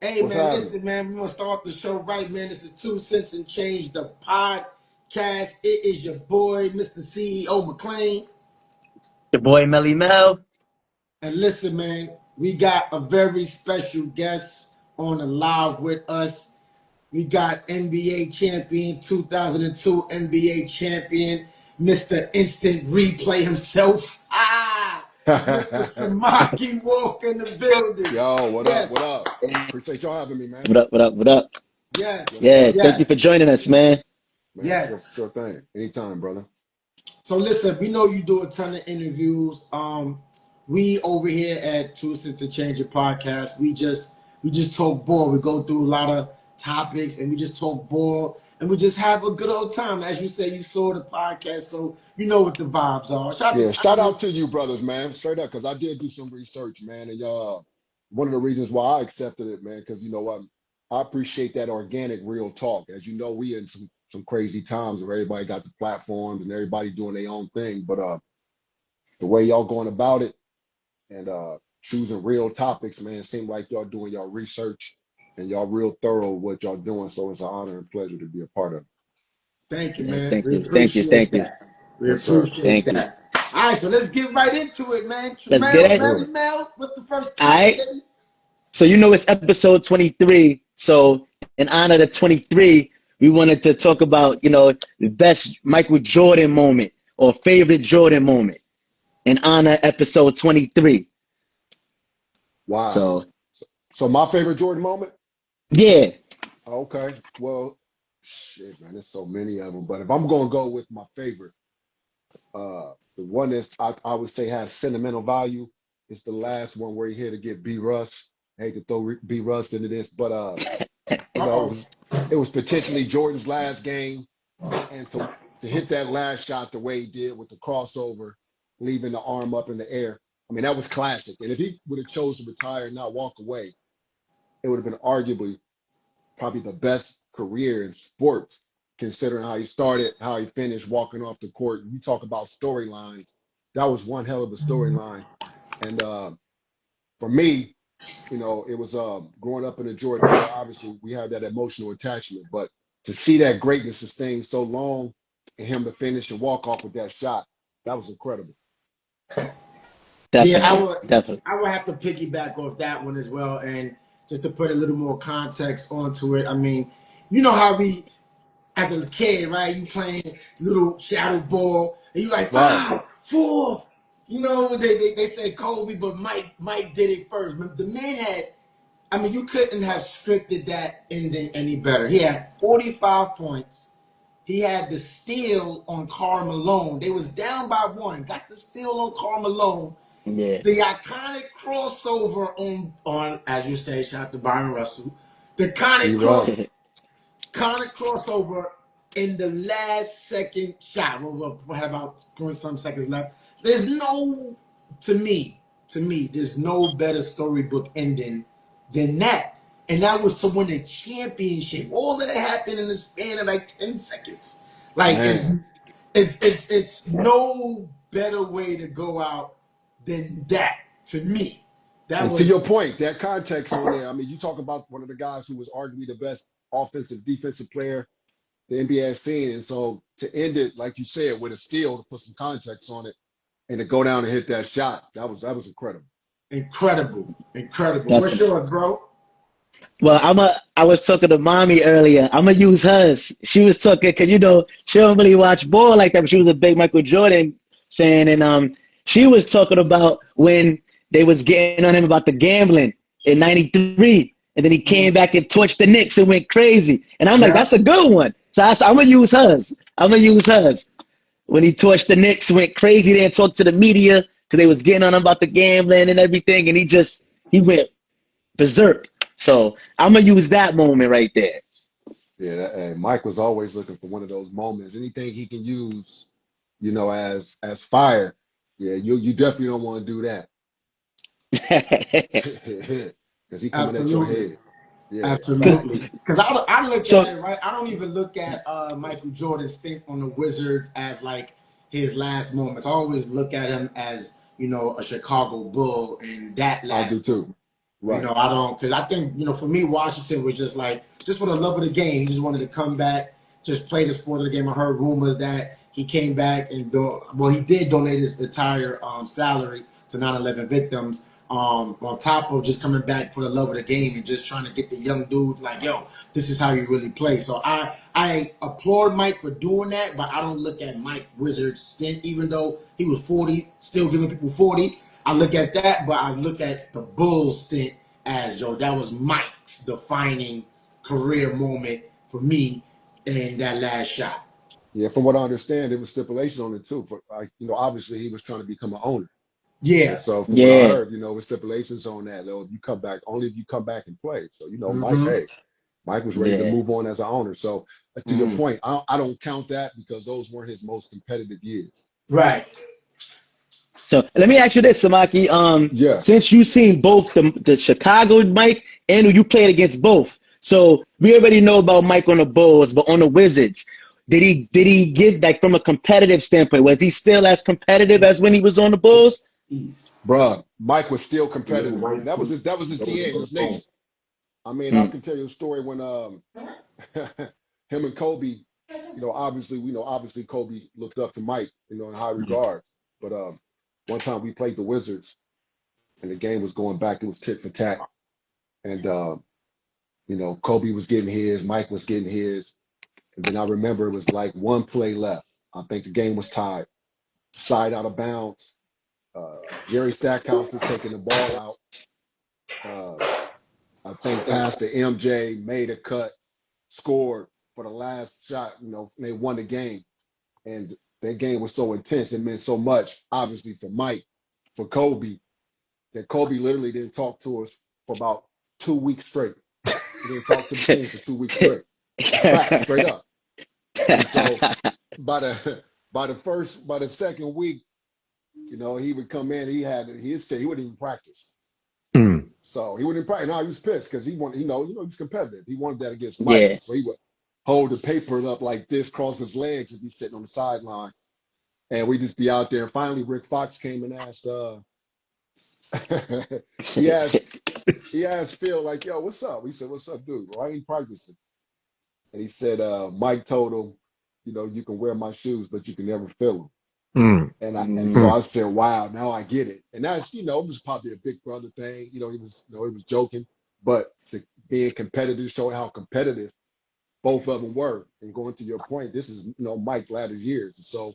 Hey, What's man, happening? listen, man, we're going to start the show right, man. This is 2 Cents and Change, the podcast. It is your boy, Mr. CEO McLean. Your boy Melly Mel. And listen, man, we got a very special guest on the live with us. We got NBA champion, 2002 NBA champion, Mr. Instant Replay himself. Mr. Samaki Walker in the building. Yo, what up? Yes, What up? Appreciate y'all having me, man. What up, what up, what up? yes, Yes, Yeah, sir. thank you yes, for joining us, man. Man, sure, yes. sure thing. Anytime, brother. So listen, we know you do a ton of interviews. We over here at 2 Cents and Change Your podcast, we just talk ball. We go through a lot of topics and we just talk ball and we just have a good old time. As you say, you saw the podcast, so you know what the vibes are. Shout out Yeah, to shout Tommy. out to you, brothers, man. Straight up, because I did do some research, man. And one of the reasons why I accepted it, man, because you know what? I appreciate that organic, real talk. As you know, we in some crazy times where everybody got the platforms and everybody doing their own thing. But the way y'all going about it and choosing real topics, man, it seemed like y'all doing y'all research and y'all real thorough with what y'all doing. So it's an honor and pleasure to be a part of it. Thank you, Yeah, man. thank We you, thank you, appreciate thank you, that. We Yes, sir. appreciate thank you. that. All right, so let's get right into it, man. Let's get Tremel, it. Melly Good. Mel, what's the first All topic, right. baby? So you know it's episode 23. So in honor of 23, we wanted to talk about, the best Michael Jordan moment or favorite Jordan moment in honor of episode 23. Wow. So So my favorite Jordan moment? yeah. Okay. Well, shit, man, there's so many of them. But if I'm gonna go with my favorite, the one that's I would say has sentimental value is the last one where he had to get B Russ. I hate to throw B Russ into this, but Uh-oh. it was potentially Jordan's last game, and to hit that last shot the way he did with the crossover, leaving the arm up in the air. I mean, that was classic. And if he would have chose to retire and not walk away, it would have been arguably probably the best career in sports, considering how he started, how he finished, walking off the court. You talk about storylines. That was one hell of a storyline. And for me, it was growing up in the Jordan era. Obviously, we have that emotional attachment, but to see that greatness sustain so long and him to finish and walk off with that shot, that was incredible. Yeah, Definitely, definitely. I would have to piggyback off that one as well. And just to put a little more context onto it, I mean, you know how we, as a kid, right, you playing little shadow ball, and you like Right. 5, 4. You know, they say Kobe, but Mike did it first. But the man had, I mean, you couldn't have scripted that ending any better. He had 45 points. He had the steal on Karl Malone. They was down by 1. Got the steal on Karl Malone. Yeah. The iconic crossover on as you say, shout out to Byron Russell. The B iconic Russ. crossover in the last second shot. We had about 20 some seconds left. There's no, to me, there's no better storybook ending than that. And that was to win a championship. All that happened in the span of like 10 seconds. Like Man. it's no better way to go out than that to me. That And to was your point, that context on there, I mean, you talk about one of the guys who was arguably the best offensive, defensive player the NBA has seen. And so to end it, like you said, with a steal to put some context on it and to go down and hit that shot, that was incredible. incredible. What's Definitely. yours, bro? Well, I was talking to mommy earlier. I'm gonna use hers. She was talking because she don't really watch ball like that, but she was a big Michael Jordan fan, and she was talking about when they was getting on him about the gambling in '93, and then he came back and torched the Knicks and went crazy. And I'm like, Yeah. that's a good one. So I'm gonna use hers. I'm gonna use hers when he torched the Knicks, went crazy there and talked to the media because they was getting on him about the gambling and everything, and he went berserk. So I'm gonna use that moment right there. Yeah, and Mike was always looking for one of those moments. Anything he can use, as fire. Yeah, you definitely don't want to do that. Because he coming at your Absolutely. head. Yeah. Absolutely. Because I look at So it, right? I don't even look at Michael Jordan's stint on the Wizards as like his last moments. I always look at him as, a Chicago Bull and that I last do too. moment. You Right. know, I don't, because I think, for me, Washington was just for the love of the game. He just wanted to come back, just play the sport of the game. I heard rumors that he came back and, he did donate his entire salary to 9/11 victims, on top of just coming back for the love of the game and just trying to get the young dudes like, yo, this is how you really play. So I applaud Mike for doing that, but I don't look at Mike Wizard's stint, even though he was 40, still giving people 40. I look at that, but I look at the Bulls stint as, Joe, that was Mike's defining career moment for me in that last shot. Yeah, from what I understand, there was stipulation on it too. For like, obviously he was trying to become an owner. And Yeah. so from what I Yeah. heard, with stipulations on that, though, if you come back, only if you come back and play. So, Mm-hmm. Mike was ready to Yeah. move on as an owner. So to your Mm-hmm. point, I don't count that because those weren't his most competitive years. Right. So let me ask you this, Samaki. Yeah. Since you've seen both the Chicago Mike and you played against both, so we already know about Mike on the Bulls, but on the Wizards, did he give, like, from a competitive standpoint? Was he still as competitive as when he was on the Bulls? Bruh, Mike was still The little competitive. And white piece. that was his That was DNA, the his phone. nature. I mean, I Mm. can tell you a story when him and Kobe, obviously Kobe looked up to Mike, in high regard. But one time we played the Wizards and the game was going back, it was tit for tat. And Kobe was getting his, Mike was getting his. And then I remember it was like one play left. I think the game was tied. Side out of bounds. Jerry Stackhouse was taking the ball out. I think passed to MJ, made a cut, scored for the last shot. They won the game. And that game was so intense. It meant so much, obviously, for Mike, for Kobe, that Kobe literally didn't talk to us for about 2 weeks straight. He didn't talk to the team for 2 weeks straight. Fact, straight up. And so by the second week, he would come in. He'd say he wouldn't even practice. Mm. So he wouldn't practice. No, he was pissed because he wanted, he was competitive. He wanted that against Mike. Yeah. And so he would hold the paper up like this, cross his legs, and be sitting on the sideline. And we'd just be out there. And finally, Rick Fox came and asked, he asked, he asked Phil, like, yo, what's up? We said, what's up, dude? Well, I ain't practicing. And he said, Mike told him, you can wear my shoes, but you can never fill them. Mm. And so Mm. I said, wow, now I get it. And that's, it was probably a big brother thing. He was joking, but being competitive, showing how competitive both of them were. And going to your point, this is, Mike latter years. So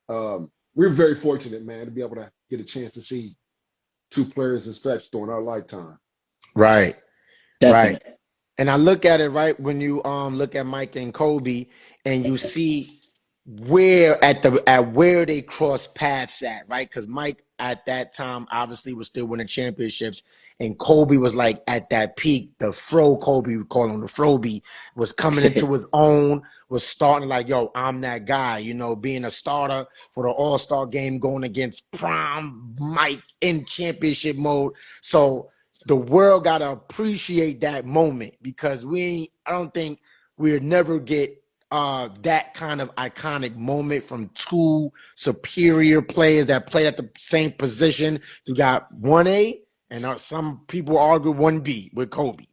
we're very fortunate, man, to be able to get a chance to see two players as such during our lifetime. Right. Right. Definitely. And I look at it, right, when you look at Mike and Kobe and you see where they cross paths at, right? Because Mike at that time obviously was still winning championships, and Kobe was like at that peak. The Fro Kobe, we call him the Froby, was coming into his own, was starting like, yo, I'm that guy, being a starter for the All-Star game, going against prime Mike in championship mode. So the world gotta appreciate that moment, because I don't think we'll never get that kind of iconic moment from two superior players that played at the same position. You got 1A and some people argue 1B with Kobe.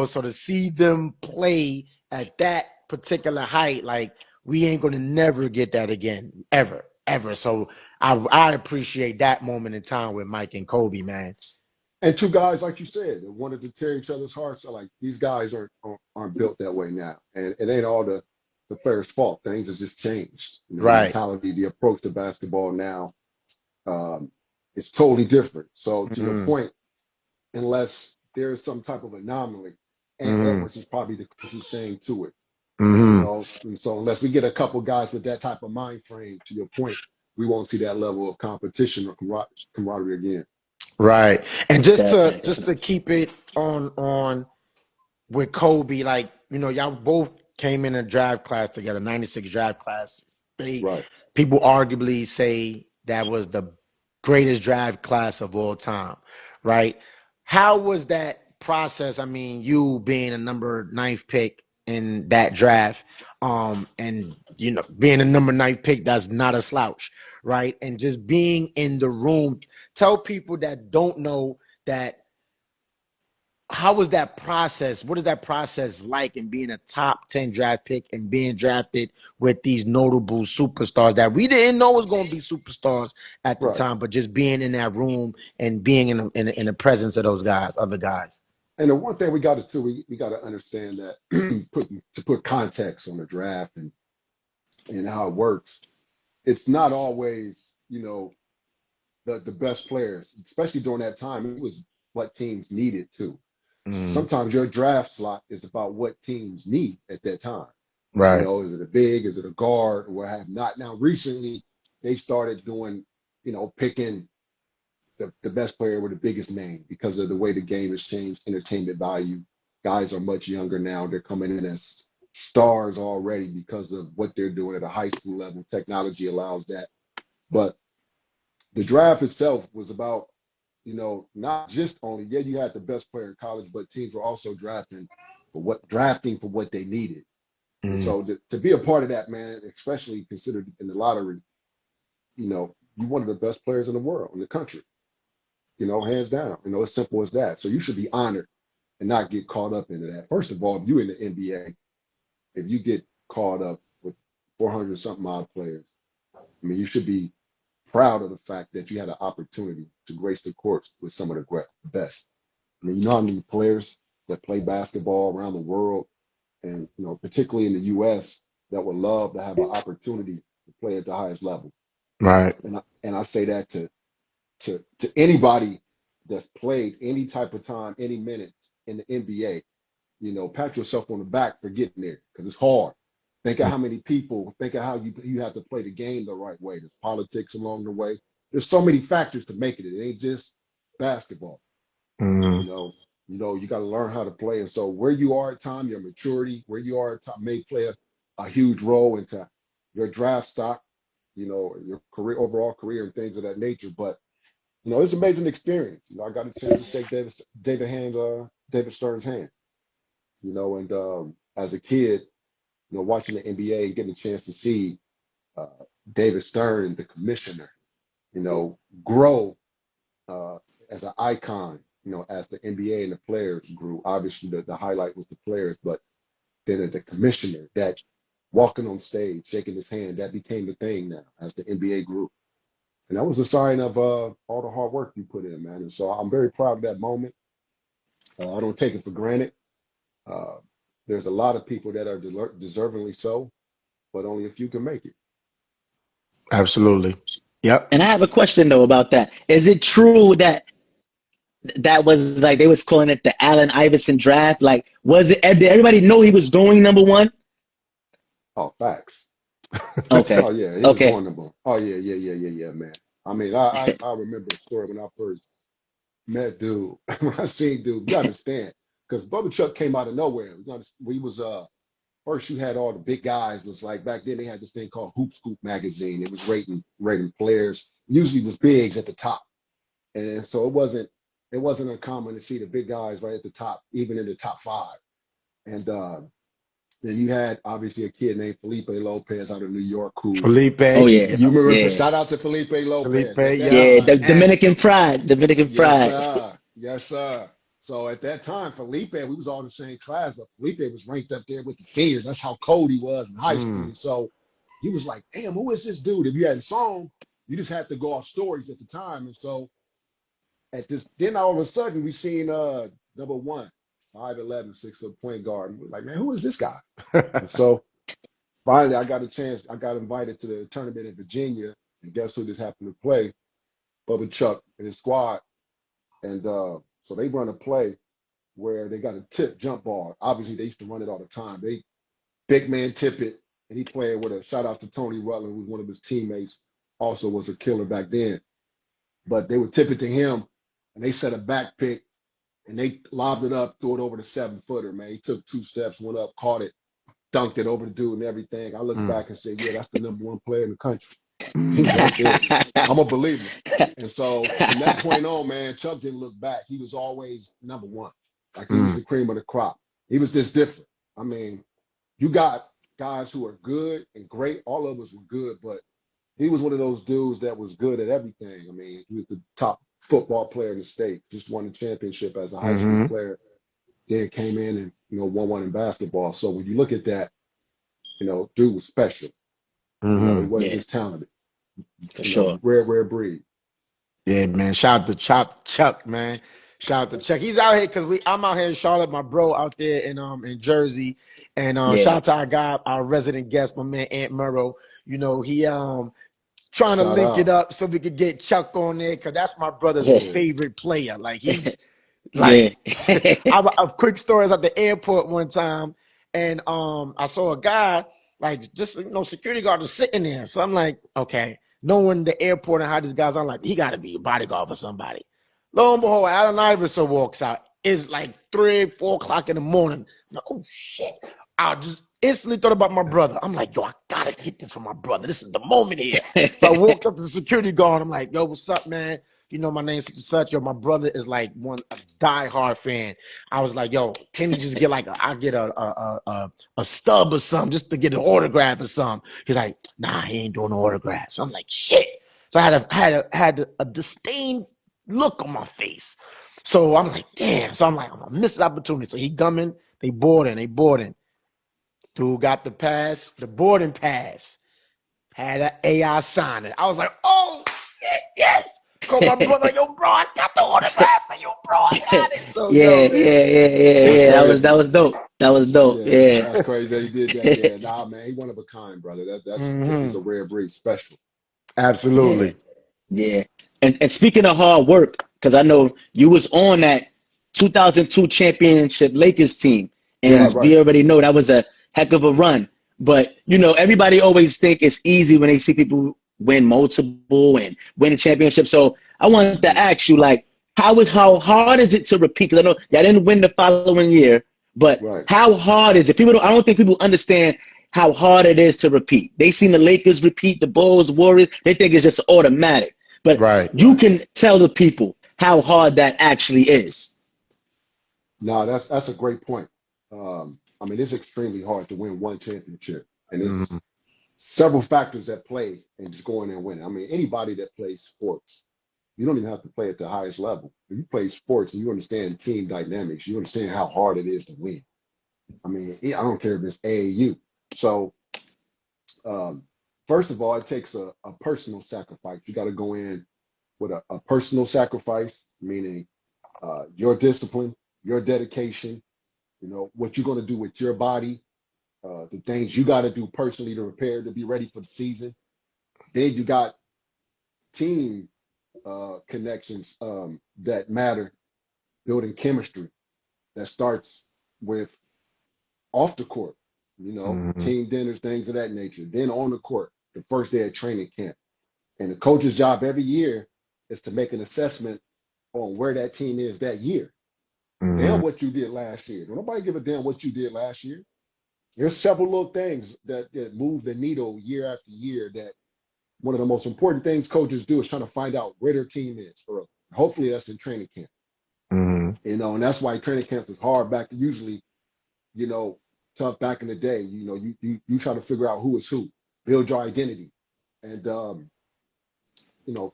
So to see them play at that particular height, like, we ain't gonna never get that again, ever. So I appreciate that moment in time with Mike and Kobe, man. And two guys, like you said, that wanted to tear each other's hearts. So like these guys aren't built that way now. And it ain't all the players' fault. Things have just changed. The Right. mentality, the approach to basketball now, is totally different. So to your Mm-hmm. point, unless there's some type of anomaly, and Mm-hmm. Edwards is probably the closest thing to it. Mm-hmm. And so unless we get a couple guys with that type of mind frame, to your point, we won't see that level of competition or camaraderie again. Right. And just to Definitely. just to keep it on with Kobe, like, y'all both came in a draft class together, 96 draft class. Right. People arguably say that was the greatest draft class of all time, right? How was that process? I mean, you being a number ninth pick in that draft, and being a number ninth pick, that's not a slouch, right? And just being in the room. Tell people that don't know that how was that process? What is that process like in being a top 10 draft pick and being drafted with these notable superstars that we didn't know was going to be superstars at the Right. time, but just being in that room and being in the presence of those guys, other guys? And the one thing we got to do, we got to understand that to put context on the draft and how it works, it's not always, the best players, especially during that time. It was what teams needed too. Mm, Sometimes your draft slot is about what teams need at that time. right. Is it a big, is it a guard, or what have not? Now, recently, they started doing, picking the best player with the biggest name because of the way the game has changed, entertainment value. Guys are much younger now. They're coming in as stars already because of what they're doing at a high school level. Technology allows that. But the draft itself was about, not just only, yeah, you had the best player in college, but teams were also drafting for what they needed. And Mm, so to be a part of that, man, especially considered in the lottery, you're one of the best players in the world, in the country, hands down. As simple as that. So you should be honored and not get caught up into that. First of all, if you in the NBA, if you get caught up with 400 something odd players, I mean, you should be proud of the fact that you had an opportunity to grace the courts with some of the best. I mean, you know how many players that play basketball around the world, and particularly in the U.S., that would love to have an opportunity to play at the highest level. right. And I say that to anybody that's played any type of time, any minutes in the NBA. Pat yourself on the back for getting there because it's hard. Think of how many people, think of how you have to play the game the right way. There's politics along the way. There's so many factors to make it. It ain't just basketball. You Mm, know, you got to learn how to play. And so where you are at time, your maturity, where you are at time may play a huge role into your draft stock, your career, overall career and things of that nature. But, it's an amazing experience. I got a chance to shake David Stern's hand, and as a kid, watching the NBA and getting a chance to see uh, David Stern, the commissioner, grow uh, as an icon, as the NBA and the players grew. Obviously, the highlight was the players, but then the commissioner that walking on stage, shaking his hand, that became the thing now as the NBA grew. And that was a sign of all the hard work you put in, man. And so I'm very proud of that moment. I don't take it for granted. Uh, there's a lot of people that are deservingly so, but only a few can make it. absolutely. Yep. And I have a question though about that. Is it true that that was like they was calling it the Allen Iverson draft? Like, was it? Did everybody know he was going number one? Oh, facts. Okay, Oh yeah, he was okay. going number one. Oh yeah, yeah, yeah, yeah, yeah, man. I mean, I remember a story when I first met dude. When I seen dude, you understand, because Bubba Chuck came out of nowhere. We was first you had all the big guys. Was like back then they had this thing called Hoop Scoop magazine. It was rating players. Usually was bigs at the top, and so it wasn't uncommon to see the big guys right at the top, even in the top five. And then you had obviously a kid named Felipe Lopez out of New York who Oh Felipe. yeah, you Yep. remember. yeah, Shout out to Felipe Felipe. Lopez. At that Yep. yeah. The time, And Dominican Pride, Dominican yes, Pride. sir. Yes, sir. So at that time, Felipe, we was all in the same class, but Felipe was ranked up there with the seniors. That's how cold he was in high school. mm, And so he was like, damn, who is this dude? If you hadn't saw him, you just had to go off stories at the time. And so then all of a sudden we seen number one, 5'11", 6 foot point guard. And we're like, man, who is this guy? And so finally I got a chance. I got invited to the tournament in Virginia. And guess who just happened to play? Bubba Chuck and his squad. And so they run a play where they got a tip jump ball. Obviously, they used to run it all the time. They big man tip it, and he played with a shout out to Tony Rutland, who was one of his teammates, also was a killer back then. But they would tip it to him, and they set a back pick, and they lobbed it up, threw it over the 7 footer. Man, he took 2 steps, went up, caught it, dunked it over the dude and everything. I looked mm, back and said, yeah, that's the number one player in the country. mm. Right there. I'm a believer. And so from that point on, man, Chuck didn't look back. He was always number one. Like he was Mm. the cream of the crop. He was just different. I mean, you got guys who are good and great. All of us were good, but he was one of those dudes that was good at everything. I mean, he was the top football player in the state, just won the championship as a high school Hmm. player. then came in and won one in basketball. So when you look at that, dude was special. He wasn't Yeah, just talented. for sure. Rare breed. Yeah, man. Shout out to Chuck, man. Shout out to Chuck. He's out here because I'm out here in Charlotte. My bro out there in Jersey, and shout Yeah. out to our guy, our resident guest, my man Aunt Murrow. He trying to Shout link it out. up so we could get Chuck on there because that's my brother's Yeah. Yeah. favorite player. Like he's Yeah. like, I quick stories at the airport one time, and I saw a guy like just security guard just sitting there. So I'm like, okay, knowing the airport and how these guys, I'm like, he got to be a bodyguard for somebody. Lo and behold, Allen Iverson walks out. It's like 3, 4 o'clock in the morning. I'm like, oh shit! I just instantly thought about my brother. I'm like, yo, I gotta get this for my brother. This is the moment here. So I walked up to the security guard. I'm like, yo, what's up, man? My name's such and such. Yo, my brother is like a diehard fan. I was like, yo, can you just get I get a stub or something just to get an autograph or something? He's like, nah, he ain't doing no autographs. I'm like, shit. So I had a disdain look on my face. So I'm like, damn. So I'm like, I'm gonna miss the opportunity. So he coming, they boarding. Dude got the pass, the boarding pass. Had an AI sign it. I was like, oh shit, yes. Call my brother, yo, bro, I got the autograph for you, bro. I got it. So, yo, Yeah, man. yeah, yeah, yeah, That's yeah. That crazy. was dope. That was dope. Yeah, Yeah. that's crazy that he did that. Yeah, nah, man, he one of a kind, brother. He's Mm-hmm. a rare breed, special. Yeah. Absolutely. Yeah. And speaking of hard work, because I know you was on that 2002 championship Lakers team, Yeah. Right, and right. we already know that was a heck of a run. But everybody always think it's easy when they see people win multiple and win a championship. So I wanted to Mhm. ask you, like, how hard is it to repeat? Because I know y'all didn't win the following year, but Right. how hard is it? I don't think people understand how hard it is to repeat. They seen the Lakers repeat, the Bulls, Warriors. They think it's just automatic. But Right. you can tell the people how hard that actually is. No, that's a great point. I mean, it's extremely hard to win one championship, and it's Mm-hmm. several factors that play and just going and winning. I mean, anybody that plays sports, you don't even have to play at the highest level. If you play sports and you understand team dynamics, you understand how hard it is to win. I mean, I don't care if it's AAU. So, um, first of all, it takes a personal sacrifice. You got to go in with a personal sacrifice, meaning your discipline, your dedication, what you're going to do with your body, the things you got to do personally to prepare to be ready for the season. Then you got team connections that matter, building chemistry that starts with off the court, Mm-hmm. team dinners, things of that nature. Then on the court, the first day of training camp. And the coach's job every year is to make an assessment on where that team is that year. Mm-hmm. Damn what you did last year. Don't nobody give a damn what you did last year. There's several little things that move the needle year after year that one of the most important things coaches do is trying to find out where their team is early. Hopefully that's in training camp. Mm-hmm. And that's why training camps is hard back usually, tough back in the day. You try to figure out who is who, build your identity. And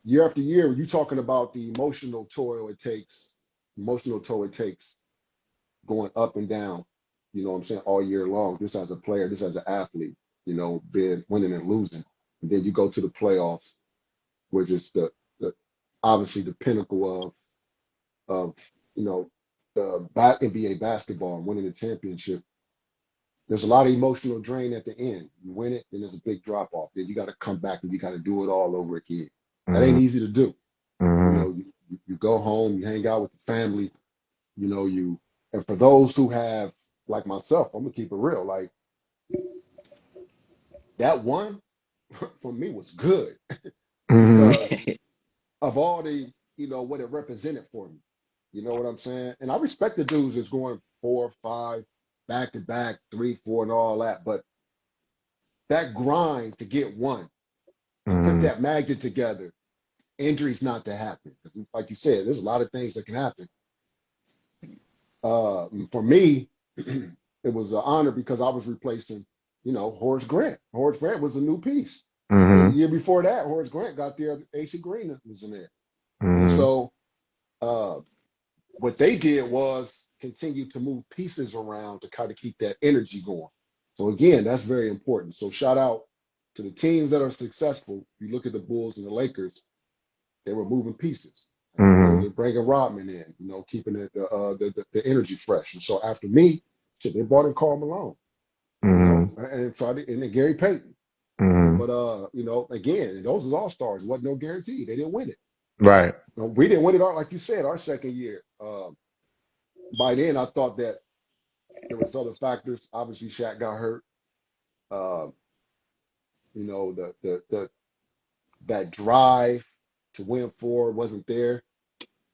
year after year, you talking about the emotional toll it takes going up and down, what I'm saying, all year long. This as a player, this as an athlete, being winning and losing. And then you go to the playoffs, which is the obviously the pinnacle of the NBA basketball and winning the championship. There's a lot of emotional drain at the end. You win it, then there's a big drop off. Then you got to come back and you got to do it all over again. That ain't easy to do. Mm-hmm. You go home, you hang out with the family, you and for those who have like myself, I'm gonna keep it real. Like that one for me was good Mm-hmm. because of all the, what it represented for me. You know what I'm saying? And I respect the dudes that's going 4, 5, back to back, 3, 4, and all that. But that grind to get one, to put Mm-hmm. that magic together, injuries not to happen. Like you said, there's a lot of things that can happen. For me, it was an honor because I was replacing, Horace Grant. Horace Grant was a new piece. And the Mm-hmm. year before that, Horace Grant got there. AC Green was in there. And Mm-hmm. so what they did was continue to move pieces around to kind of keep that energy going. So again, that's very important. So shout out to the teams that are successful. If you look at the Bulls and the Lakers, they were moving pieces. They're bringing Rodman in, keeping the energy fresh. And so after me, shit, they brought in Karl Malone, and tried to, and then Gary Payton. But again, those are all stars. It wasn't no guarantee. They didn't win it. Right. We didn't win it, like you said, our second year. By then, I thought that there was other factors. Obviously, Shaq got hurt. Uh, the that drive to win four wasn't there.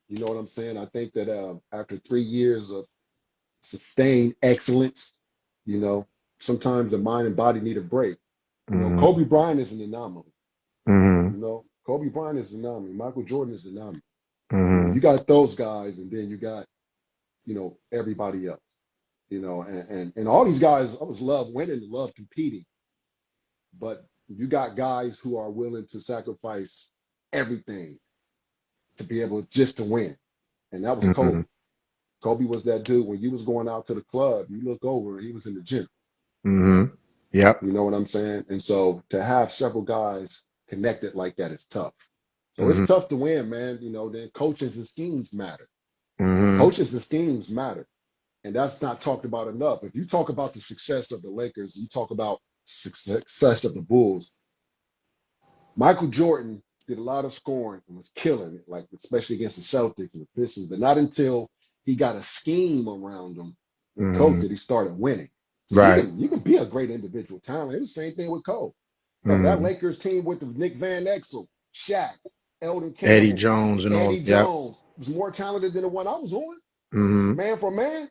You know what I'm saying? I think that after 3 years of sustained excellence, sometimes the mind and body need a break. Kobe Bryant is an anomaly. Kobe Bryant is an anomaly. Michael Jordan is an anomaly. You got those guys, and then you got, everybody else. And all these guys, I was love winning, love competing. But you got guys who are willing to sacrifice everything to be able just to win. And that was Kobe. Kobe was that dude. When you was going out to the club, you look over, he was in the gym. Yep. You know what I'm saying? And so to have several guys connected like that is tough. So it's tough to win, man. Then coaches and schemes matter. Coaches and schemes matter. And that's not talked about enough. If you talk about the success of the Lakers, you talk about success of the Bulls. Michael Jordan did a lot of scoring and was killing it, like especially against the Celtics and the Pistons, but not until he got a scheme around him and coach did he started winning. So you can be a great individual talent. It was the same thing with Cole. That Lakers team with the Nick Van Exel, Shaq, Eldon Campbell, Eddie Jones and all. Eddie Jones was more talented than the one I was on, man for man.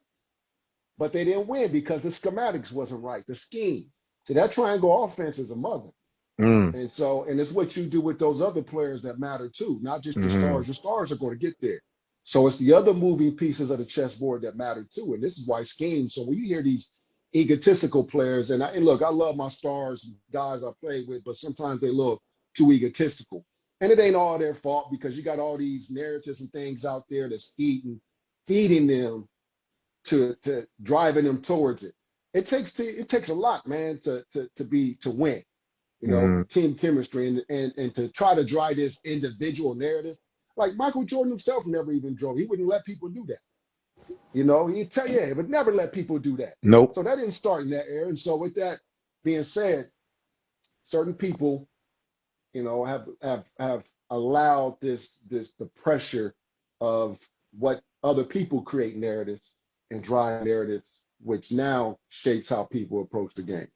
But they didn't win because the schematics wasn't right, the scheme. So that triangle offense is a mother. And it's what you do with those other players that matter too, not just your stars. Your stars are going to get there. So it's the other moving pieces of the chessboard that matter too. And this is why schemes. So when you hear these egotistical players, and look, I love my stars, guys I played with, but sometimes they look too egotistical. And it ain't all their fault because you got all these narratives and things out there that's feeding them to driving them towards it. It takes a lot, man, to win. Team chemistry and to try to drive this individual narrative. Like Michael Jordan himself never even drove. He wouldn't let people do that. He'd tell you, but never let people do that. Nope. So that didn't start in that era. And so with that being said, certain people, have allowed the pressure of what other people create narratives and drive narratives, which now shapes how people approach the game.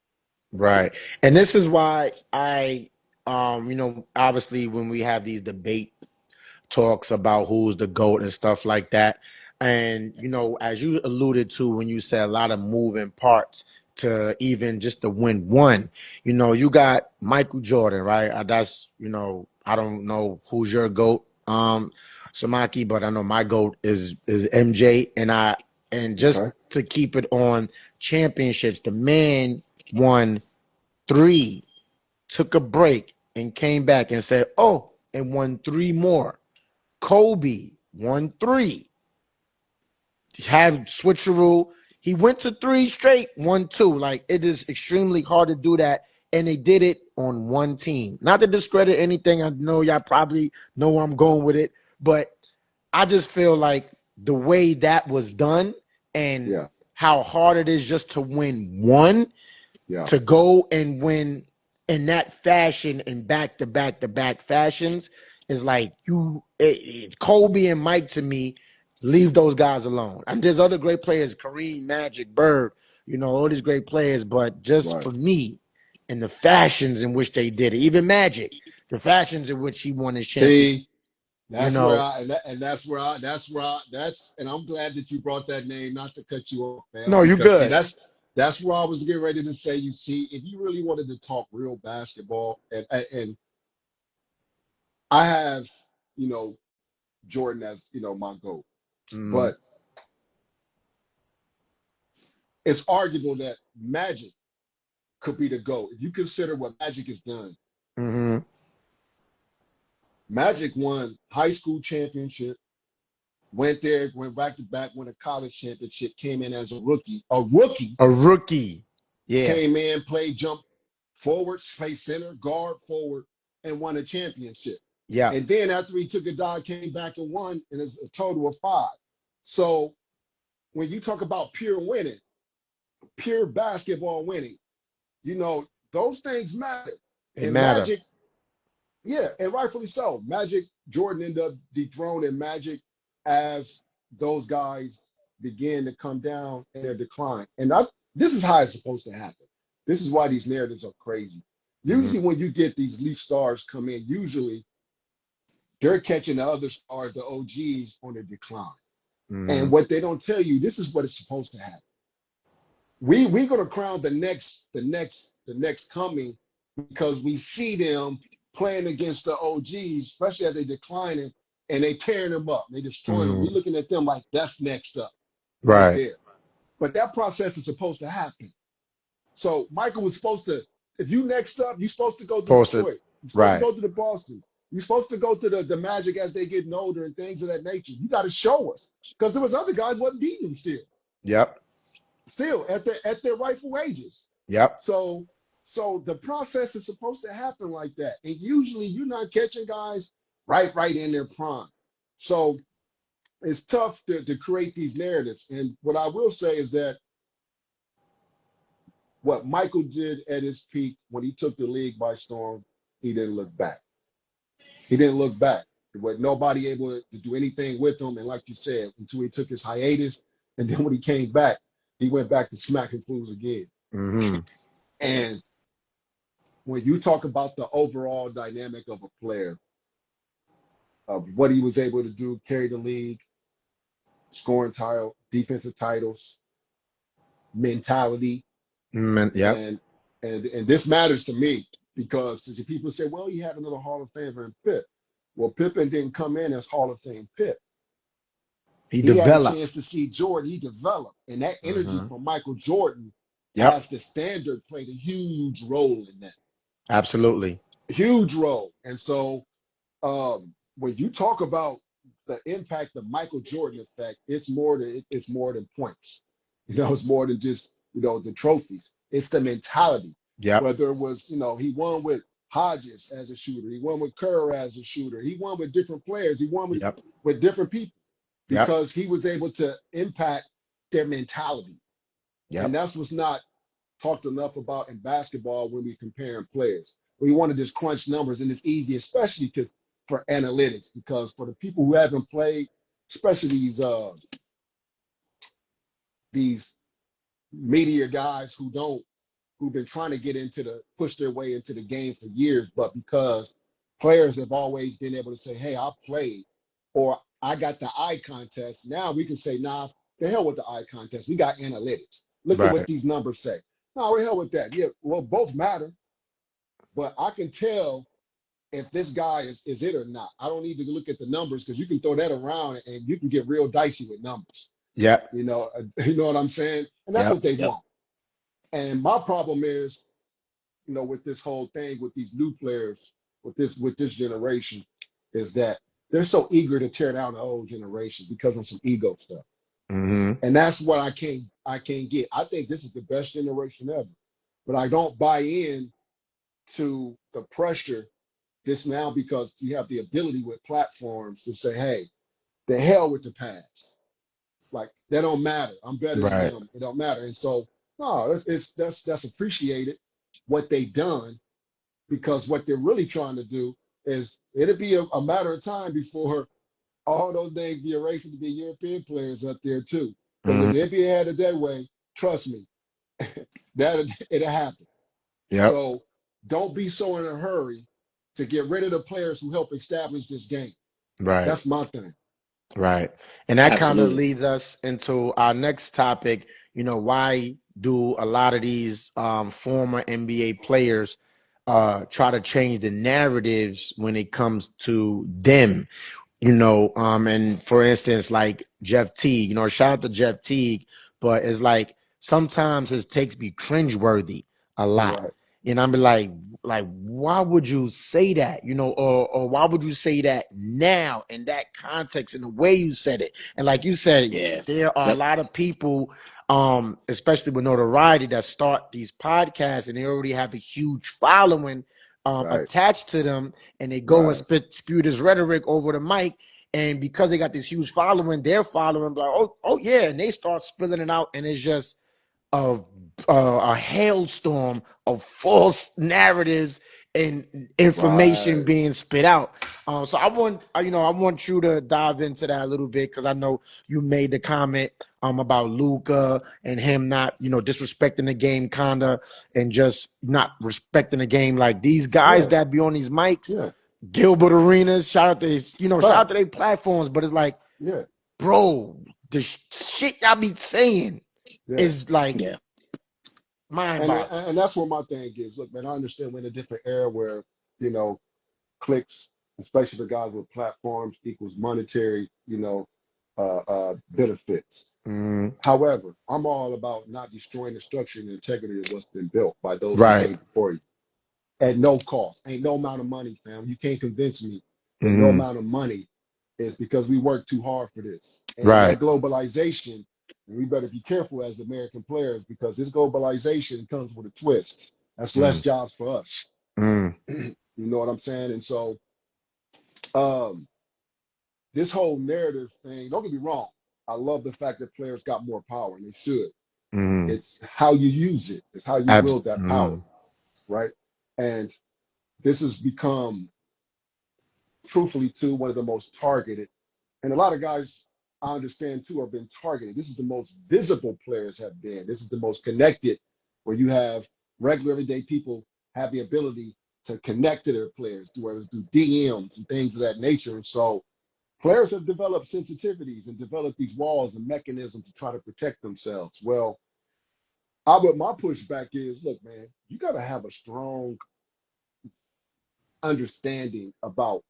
Right. And this is why obviously when we have these debate talks about who's the GOAT and stuff like that. And, as you alluded to when you said a lot of moving parts to even just to win one, you got Michael Jordan, right? That's, I don't know who's your GOAT, Samaki, but I know my GOAT is MJ. And just to keep it on championships, the man won 3, took a break, and came back and said, oh, and won 3 more. Kobe won 3. Have switcheroo. He went to 3 straight, won 2. Like, it is extremely hard to do that. And they did it on one team. Not to discredit anything. I know y'all probably know where I'm going with it. But I just feel like the way that was done and how hard it is just to win one, to go and win in that fashion and back-to-back-to-back fashions is like Kobe and Mike to me, leave those guys alone. And there's other great players, Kareem, Magic, Bird, all these great players, but just for me and the fashions in which they did it, even Magic, the fashions in which he won his championship. That's and I'm glad that you brought that name, not to cut you off, man. No, you're good. See, that's where I was getting ready to say, you see, if you really wanted to talk real basketball, and I have, Jordan as, my GOAT. But it's arguable that Magic could be the GOAT. If you consider what Magic has done, Magic won high school championship, went there, went back to back, won a college championship, came in as a rookie. A rookie A rookie. Yeah. came in, played jump forward, space center, guard, forward, and won a championship. Yeah. And then after he took a dive, came back and won, and it's a total of 5. So when you talk about pure winning, pure basketball winning, you know, those things matter. It And matter. Magic, yeah, and rightfully so. Magic, Jordan ended up dethroning Magic as those guys began to come down in their decline. And this is how it's supposed to happen. This is why these narratives are crazy. Mm-hmm. Usually when you get these elite stars come in, usually they're catching the other stars, the OGs, on their decline. Mm-hmm. And what they don't tell you, this is what is supposed to happen. We're gonna crown the next coming because we see them playing against the OGs, especially as they declining and they tearing them up, they destroying them. Mm-hmm. We're looking at them like that's next up, right Right. there. But that process is supposed to happen. So Michael was supposed to, if you next up, you're supposed to go to Posted. Detroit. You're supposed Right. to go to the Bostons. You're supposed to go to the Magic as they getting older and things of that nature. You got to show us because there was other guys wasn't beating them still at their rightful ages. Yep. So the process is supposed to happen like that. And usually you're not catching guys right in their prime. So it's tough to create these narratives. And what I will say is that what Michael did at his peak when he took the league by storm, he didn't look back. He didn't look back. There was nobody able to do anything with him. And like you said, until he took his hiatus, and then when he came back, he went back to smacking fools again. Mm-hmm. And when you talk about the overall dynamic of a player, of what he was able to do, carry the league, scoring title, defensive titles, mentality, Yep. and this matters to me because people say, well, he had another Hall of Famer in Pip. Well, Pippen didn't come in as Hall of Fame Pip. He He had a developed. chance to see Jordan. He developed, and that energy Mm-hmm. from Michael Jordan Yep. as the standard played a huge role in that. Absolutely. Huge role. And so when you talk about the impact of Michael Jordan effect, it's more than points. You know, it's more than just, you know, the trophies. It's the mentality. Yep. Whether it was, you know, he won with Hodges as a shooter, he won with Kerr as a shooter, he won with different players, he won Yep. with different people Yep. because he was able to impact their mentality. Yep. And that's what's not talked enough about in basketball when we comparing players. We want to just crunch numbers, and it's easy, especially because for analytics, because for the people who haven't played, especially these media guys who've been trying to push their way into the game for years, but because players have always been able to say, hey, I played, or I got the eye contest. Now we can say, nah, the hell with the eye contest. We got analytics. Look at what Right. these numbers say. No, the hell with that. Yeah, well, both matter, but I can tell if this guy is it or not. I don't need to look at the numbers because you can throw that around and you can get real dicey with numbers. Yep. You know what I'm saying? And that's Yep. what they Yep. want. And my problem is, you know, with this whole thing, with these new players, with this generation, is that they're so eager to tear down the old generation because of some ego stuff. Mm-hmm. And that's what I can't get. I think this is the best generation ever. But I don't buy in to the pressure this now because you have the ability with platforms to say, hey, the hell with the past. Like, that don't matter. I'm better than Right. them. It don't matter. And so, no, that's appreciated what they done because what they're really trying to do is it'll be a matter of time before all those things be erased to be European players up there too. Because if Mm-hmm. the NBA had it that way, trust me, it'll happen. Yep. So don't be so in a hurry to get rid of the players who help establish this game. Right. That's my thing. Right. And that kind of Absolutely. leads us into our next topic. You know, why do a lot of these former NBA players try to change the narratives when it comes to them? You know, and for instance, like Jeff Teague, you know, shout out to Jeff Teague, but it's like sometimes his takes be cringeworthy a lot. Right. And I'm like, why would you say that? You know, or why would you say that now in that context and the way you said it? And like you said, Yeah. there are a Yep. lot of people, especially with notoriety, that start these podcasts and they already have a huge following Right, attached to them, and they go and right, spew this rhetoric over the mic. And because they got this huge following, they're following like, oh yeah, and they start spilling it out, and it's just a a hailstorm of false narratives and information right. being spit out. So I want I want you to dive into that a little bit because I know you made the comment about Luka and him not disrespecting the game kinda and just not respecting the game like these guys Yeah, that be on these mics. yeah. Gilbert Arenas, shout out to shout out Fact. to their platforms, but it's like, Yeah, bro, the shit y'all be saying yeah. is like Yeah. mind And boggling. and that's where my thing is. Look, man, I understand we're in a different era where you know clicks, especially for guys with platforms, equals monetary, benefits. Mm, However, I'm all about not destroying the structure and the integrity of what's been built by those who right. came before you at no cost. Ain't no amount of money, fam. You can't convince me that no Mm, amount of money is because we work too hard for this. And right. that globalization, and we better be careful as American players because this globalization comes with a twist. That's less Mm, jobs for us. mm, You know what I'm saying? And so um, this whole narrative thing, don't get me wrong. I love the fact that players got more power and they should. mm, It's how you use it, it's how you wield that power, mm, right? And this has become, truthfully, too, one of the most targeted. And a lot of guys, I understand, too, have been targeted. This is the most visible players have been. This is the most connected, where you have regular, everyday people have the ability to connect to their players, whether it's through DMs and things of that nature. And so players have developed sensitivities and developed these walls and mechanisms to try to protect themselves. Well, but my pushback is, look, man, you got to have a strong understanding about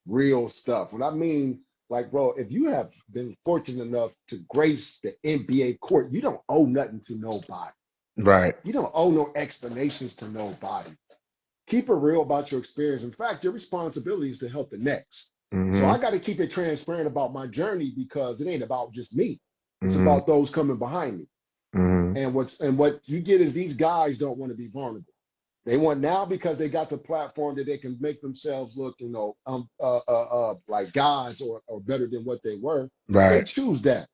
real stuff. What I mean, like, bro, if you have been fortunate enough to grace the NBA court, you don't owe nothing to nobody. right. You don't owe no explanations to nobody. Keep it real about your experience. In fact, your responsibility is to help the next. So Mm-hmm. I got to keep it transparent about my journey because it ain't about just me. It's Mm-hmm. about those coming behind me. Mm-hmm. And what you get is these guys don't want to be vulnerable. They want now because they got the platform that they can make themselves look, like gods or better than what they were. They Right. choose that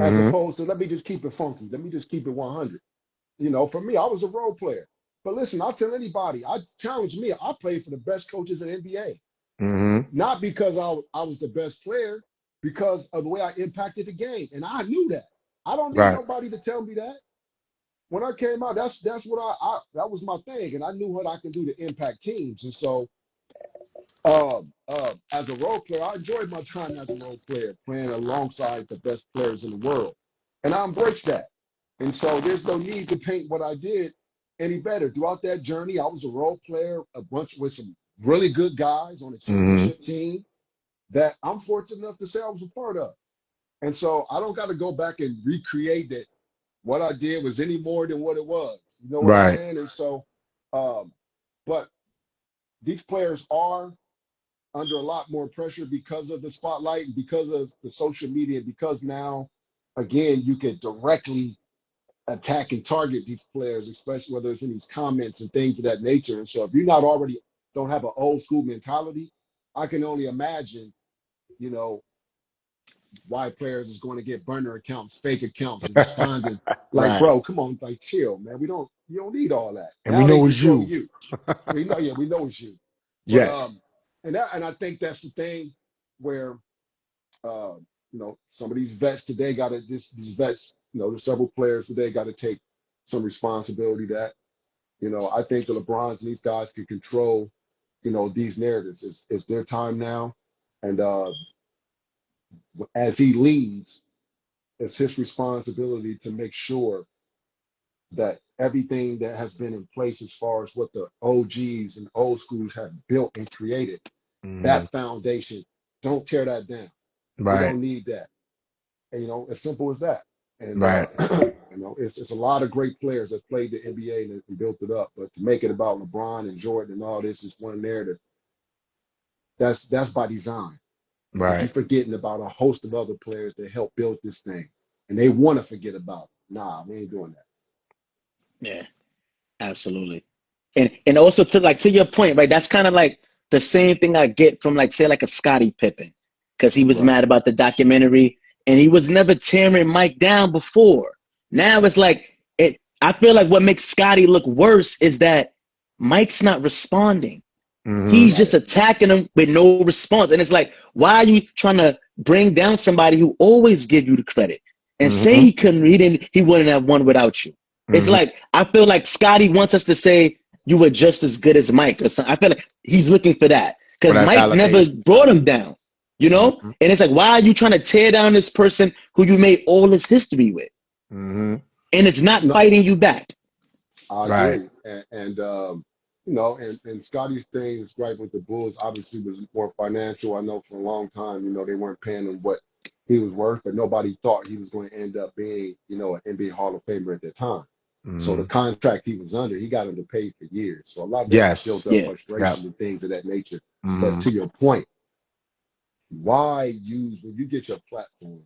as Mm-hmm. opposed to let me just keep it funky. Let me just keep it 100. For me, I was a role player. But listen, I'll tell anybody, I challenge me. I played for the best coaches in the NBA, Mm-hmm. not because I was the best player, because of the way I impacted the game, and I knew that. I don't need Right. nobody to tell me that. When I came out, that's what I that was my thing, and I knew what I could do to impact teams. And so, as a role player, I enjoyed my time as a role player, playing alongside the best players in the world, and I embraced that. And so, there's no need to paint what I did any better. Throughout that journey, I was a role player, a bunch with some really good guys on a Mm-hmm. championship team that I'm fortunate enough to say I was a part of. And so, I don't got to go back and recreate that what I did was any more than what it was. You know what I'm Right. saying? And so, um, but these players are under a lot more pressure because of the spotlight and because of the social media, because now, again, you can directly attack and target these players, especially whether it's in these comments and things of that nature. And so if you're not already don't have an old school mentality, I can only imagine, you know, why players is going to get burner accounts, fake accounts, and responding like, Right. bro, come on, like chill, man. You don't need all that. And we Now they know it's control you. you. We know, yeah, we know it's you. But Yeah. and I think that's the thing where uh, some of these vets today gotta these vets, there's several players today gotta take some responsibility that, I think the LeBrons and these guys can control, these narratives. It's their time now. And as he leaves, it's his responsibility to make sure that everything that has been in place as far as what the OGs and old schools have built and created, Mm-hmm. that foundation, don't tear that down. We Right. don't need that. And, as simple as that. And Right. it's a lot of great players that played the NBA and built it up. But to make it about LeBron and Jordan and all this is one narrative. That's by design because you're Right. forgetting about a host of other players that helped build this thing, and they want to forget about it. Nah, we ain't doing that. Yeah, absolutely. And also to your point, right? That's kind of like the same thing I get from like say like a Scottie Pippen, because he was Right. mad about the documentary and he was never tearing Mike down before. Now it's like I feel like what makes Scottie look worse is that Mike's not responding. Mm-hmm. He's just Right. attacking him with no response. And it's like, why are you trying to bring down somebody who always give you the credit? And say Mm-hmm. he wouldn't have won without you. It's Mm-hmm. like I feel like Scotty wants us to say you were just as good as Mike or something. I feel like he's looking for that For because that Mike never validation. brought him down, you know? Mm-hmm. And it's like, why are you trying to tear down this person who you made all this history with? Mm-hmm. And it's not No, fighting you back. I Right. agree. And Scotty's thing is right with the Bulls obviously was more financial. I know for a long time, they weren't paying him what he was worth, but nobody thought he was going to end up being, an NBA Hall of Famer at that time. So the Mm-hmm. contract he was under, he got underpaid for years. So a lot of that was Yes. built up Yeah. Yep. frustration and things of that nature. But Mm-hmm. to your point, why use when you get your platform?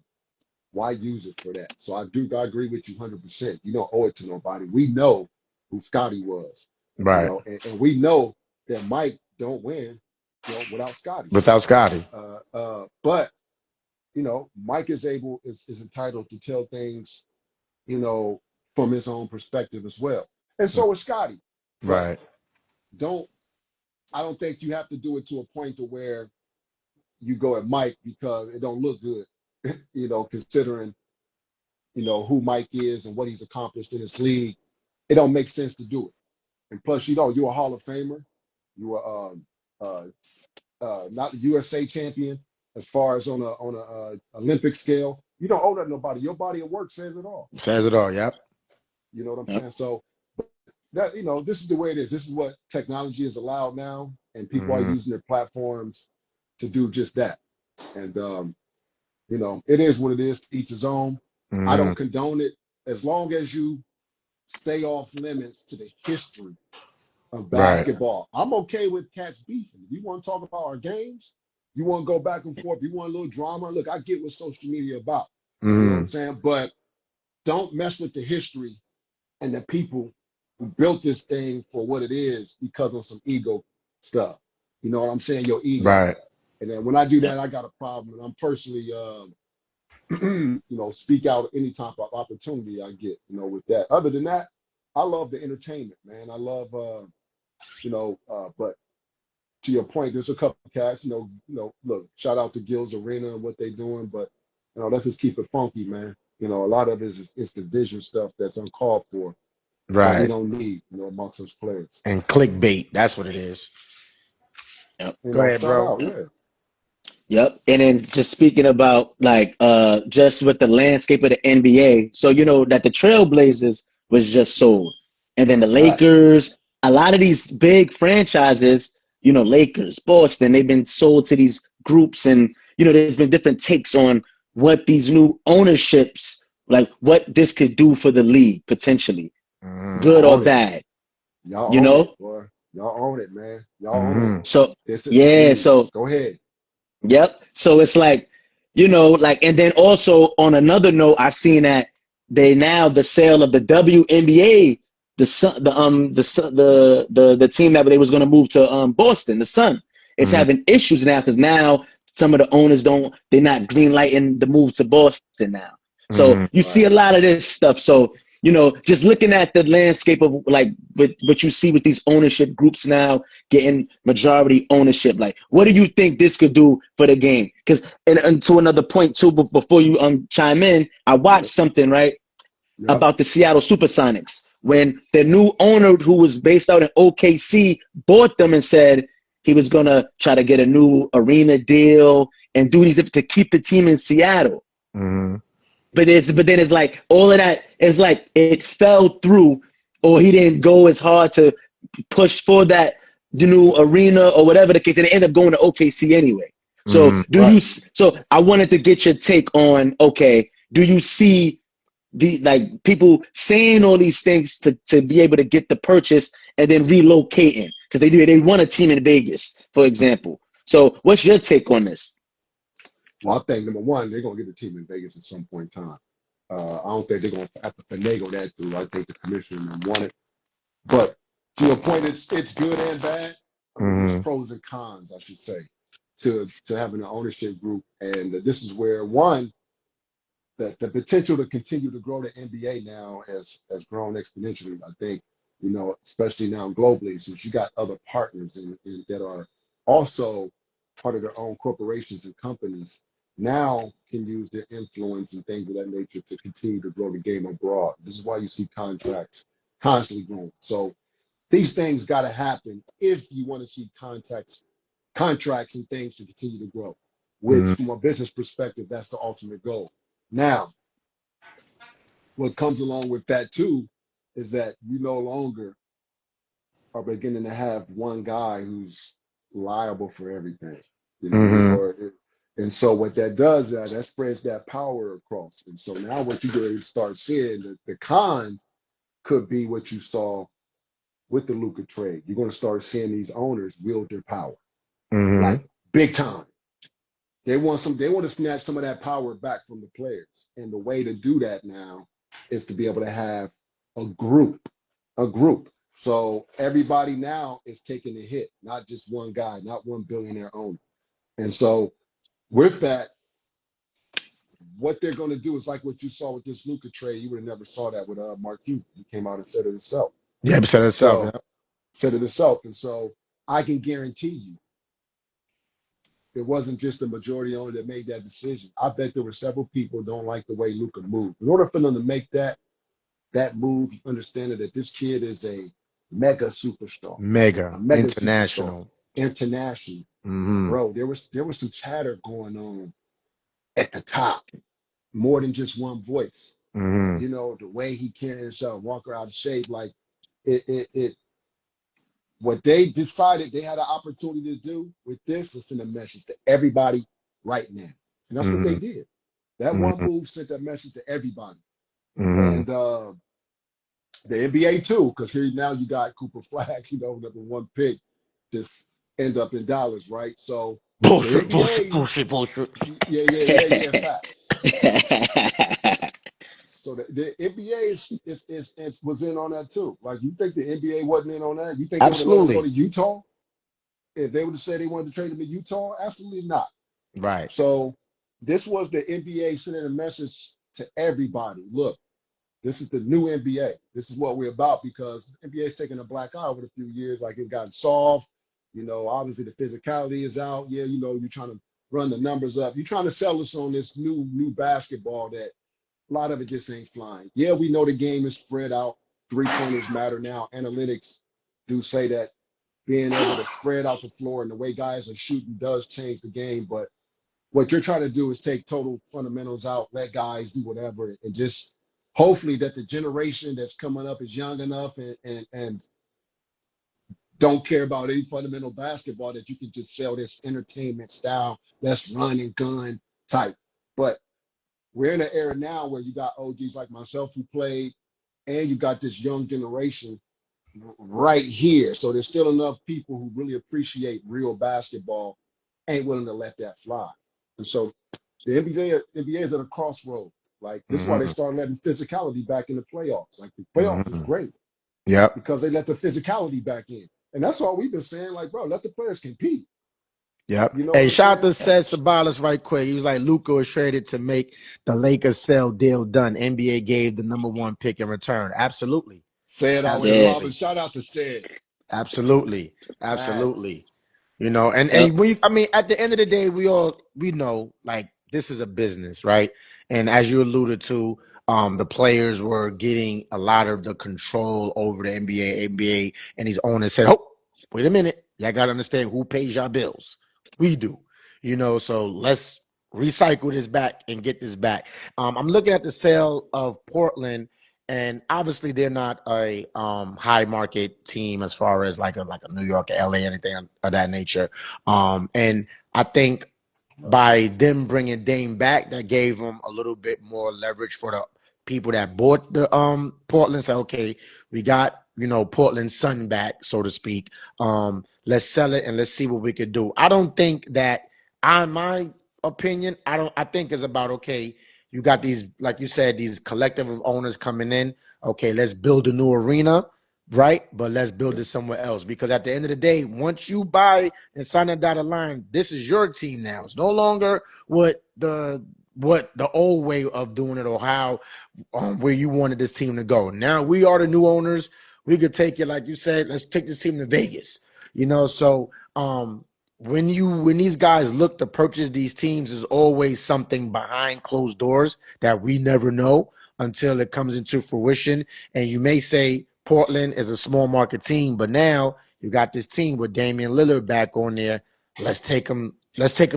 Why use it for that? So I agree with you 100%. You don't owe it to nobody. We know who Scotty was, Right. and we know that Mike don't win, without Scotty. Without Scotty. But Mike is entitled to tell things, you know, from his own perspective as well, and so is Scotty. But Right. don't I don't think you have to do it to a point to where you go at Mike because it don't look good, considering who Mike is and what he's accomplished in his league. It don't make sense to do it. And plus, you're a Hall of Famer. You are not a USA champion as far as on a Olympic scale. You don't owe that to nobody. Your body of work says it all. Says it all. Yep. You know what I'm Yep. saying? So that this is the way it is. This is what technology is allowed now, and people are Mm-hmm. using their platforms to do just that. And it is what it is. To each his own. I Mm-hmm. don't condone it as long as you stay off limits to the history of Right. basketball. I'm okay with cats beefing. If you want to talk about our games, you want to go back and forth, you want a little drama. Look, I get what social media about. You know what Mm-hmm. I'm saying? But don't mess with the history and the people who built this thing for what it is because of some ego stuff. You know what I'm saying? Your ego. Right. And then when I do Yep. that, I got a problem. And I'm personally, speak out any type of opportunity I get, with that. Other than that, I love the entertainment, man. I love, but to your point, there's a couple of cats, look, shout out to Gil's Arena and what they doing, but, let's just keep it funky, man. A lot of it is division stuff that's uncalled for that we Right. don't need, amongst us players. And clickbait. That's what it is. Yep. Go ahead, Shout bro. out, Yep. yeah. Yep. And then just speaking about like just with the landscape of the NBA, so you know that the Trailblazers was just sold. And then the Right. Lakers, a lot of these big franchises, Lakers, Boston, they've been sold to these groups and there's been different takes on what these new ownerships like what this could do for the league potentially, Mm-hmm. good Y'all or own it. bad, you Y'all own it, know? boy. Y'all own it, man. Y'all own it. Mm-hmm. So This is, yeah, so go ahead. yep. So it's like, like, and then also on another note, I seen that the sale of the WNBA, the team that they was going to move to Boston, the Sun, is Mm-hmm. having issues now because now some of the owners they're not green lighting the move to Boston now. So Mm-hmm. you see Right. a lot of this stuff. So just looking at the landscape of like what you see with these ownership groups now getting majority ownership. Like, what do you think this could do for the game? Because and to another point too, but before you chime in, I watched Yep. something right Yep. about the Seattle SuperSonics when the new owner who was based out in OKC bought them and said he was gonna try to get a new arena deal and do these to keep the team in Seattle. Mm-hmm. But then it's like all of that is like it fell through, or he didn't go as hard to push for that new arena or whatever the case, and it ended up going to OKC anyway. So Mm-hmm. Right. So I wanted to get your take on, okay, do you see like people saying all these things to be able to get the purchase and then relocating because they want a team in Vegas, for example. So what's your take on this? Well, I think number one, they're gonna get a team in Vegas at some point in time. I don't think they're gonna have to finagle that through. I think the commissioner want it. But to your point, it's good and bad. I mean, there's pros and cons, I should say, to having an ownership group. And this is where one, the potential to continue to grow the NBA now has grown exponentially. I think, especially now globally, since you got other partners that are also part of their own corporations and companies, now can use their influence and things of that nature to continue to grow the game abroad. This is why you see contracts constantly growing. So these things got to happen if you want to see contracts and things to continue to grow, which from a business perspective, that's the ultimate goal. Now, what comes along with that too is that you no longer are beginning to have one guy who's liable for everything, and so what that does, that spreads that power across. And so now what you're going to start seeing, the cons could be what you saw with the Luka trade. You're going to start seeing these owners wield their power, like big time. They want to snatch some of that power back from the players. And the way to do that now is to be able to have a group. So everybody now is taking a hit, not just one guy, not one billionaire owner. And so with that, what they're going to do is like what you saw with this Luka trade. You would have never saw that with Mark Cuban. He came out and said it himself. Yeah, he said it himself. So, Yeah. Said it himself. And so I can guarantee you, it wasn't just the majority owner that made that decision. I bet there were several people who don't like the way Luka moved. In order for them to make that move, you understand that this kid is a mega superstar. Mega A mega superstar. international. International. Bro, there was some chatter going on at the top. More than just one voice. The way he carried himself, Walker out of shape, like it what they decided they had an opportunity to do with this was send a message to everybody right now. And that's what they did. That one move sent that message to everybody. And the NBA too, because here now you got Cooper Flag, number one pick, just end up in Dallas, right? So Bullshit. Yeah, facts. So the NBA was in on that too. Like, you think the NBA wasn't in on that? You think they would have let him go to Utah? If they would have said they wanted to trade him to Utah? Absolutely not. Right. So this was the NBA sending a message to everybody. Look, this is the new NBA. This is what we're about, because the NBA's taken a black eye over the few years. Like, it got soft. Obviously the physicality is out. Yeah, you're trying to run the numbers up. You're trying to sell us on this new basketball that a lot of it just ain't flying. Yeah, we know the game is spread out. Three-pointers matter now. Analytics do say that being able to spread out the floor and the way guys are shooting does change the game. But what you're trying to do is take total fundamentals out, let guys do whatever, and just hopefully that the generation that's coming up is young enough and don't care about any fundamental basketball, that you can just sell this entertainment style, that's run and gun type. But we're in an era now where you got OGs like myself who played, and you got this young generation right here. So there's still enough people who really appreciate real basketball, ain't willing to let that fly. And so the NBA is at a crossroad. Like, this is why they started letting physicality back in the playoffs. Like, the playoffs is great. Yep. Because they let the physicality back in. And that's all we've been saying. Like, bro, let the players compete. Yep. Hey, shout out to Seth Sabalas right quick. He was like, Luka was traded to make the Lakers sell deal done. NBA gave the number one pick in return. Absolutely. Say it always, Mamba. Shout out to Sid. Absolutely. And we, at the end of the day, we know, like, this is a business, right? And as you alluded to, the players were getting a lot of the control over the NBA, and these owners said, oh, wait a minute. Y'all got to understand who pays y'all bills. We do, so let's recycle this back and get this back. I'm looking at the sale of Portland, and obviously they're not a high market team as far as like a New York or LA, anything of that nature. And I think by them bringing Dame back, that gave them a little bit more leverage for the people that bought the Portland say, okay, we got, you know, Portland's son back, so to speak. Let's sell it and let's see what we could do. I don't think that, in my opinion, I think it's about, okay, you got these, like you said, these collective of owners coming in. Okay, let's build a new arena, right? But let's build it somewhere else, because at the end of the day, once you buy and sign that dotted line, this is your team now. It's no longer what the old way of doing it, or how where you wanted this team to go. Now we are the new owners. We could take it, like you said, let's take this team to Vegas. You know, so when these guys look to purchase these teams, there's always something behind closed doors that we never know until it comes into fruition. And you may say Portland is a small market team, but now you got this team with Damian Lillard back on there. Let's take them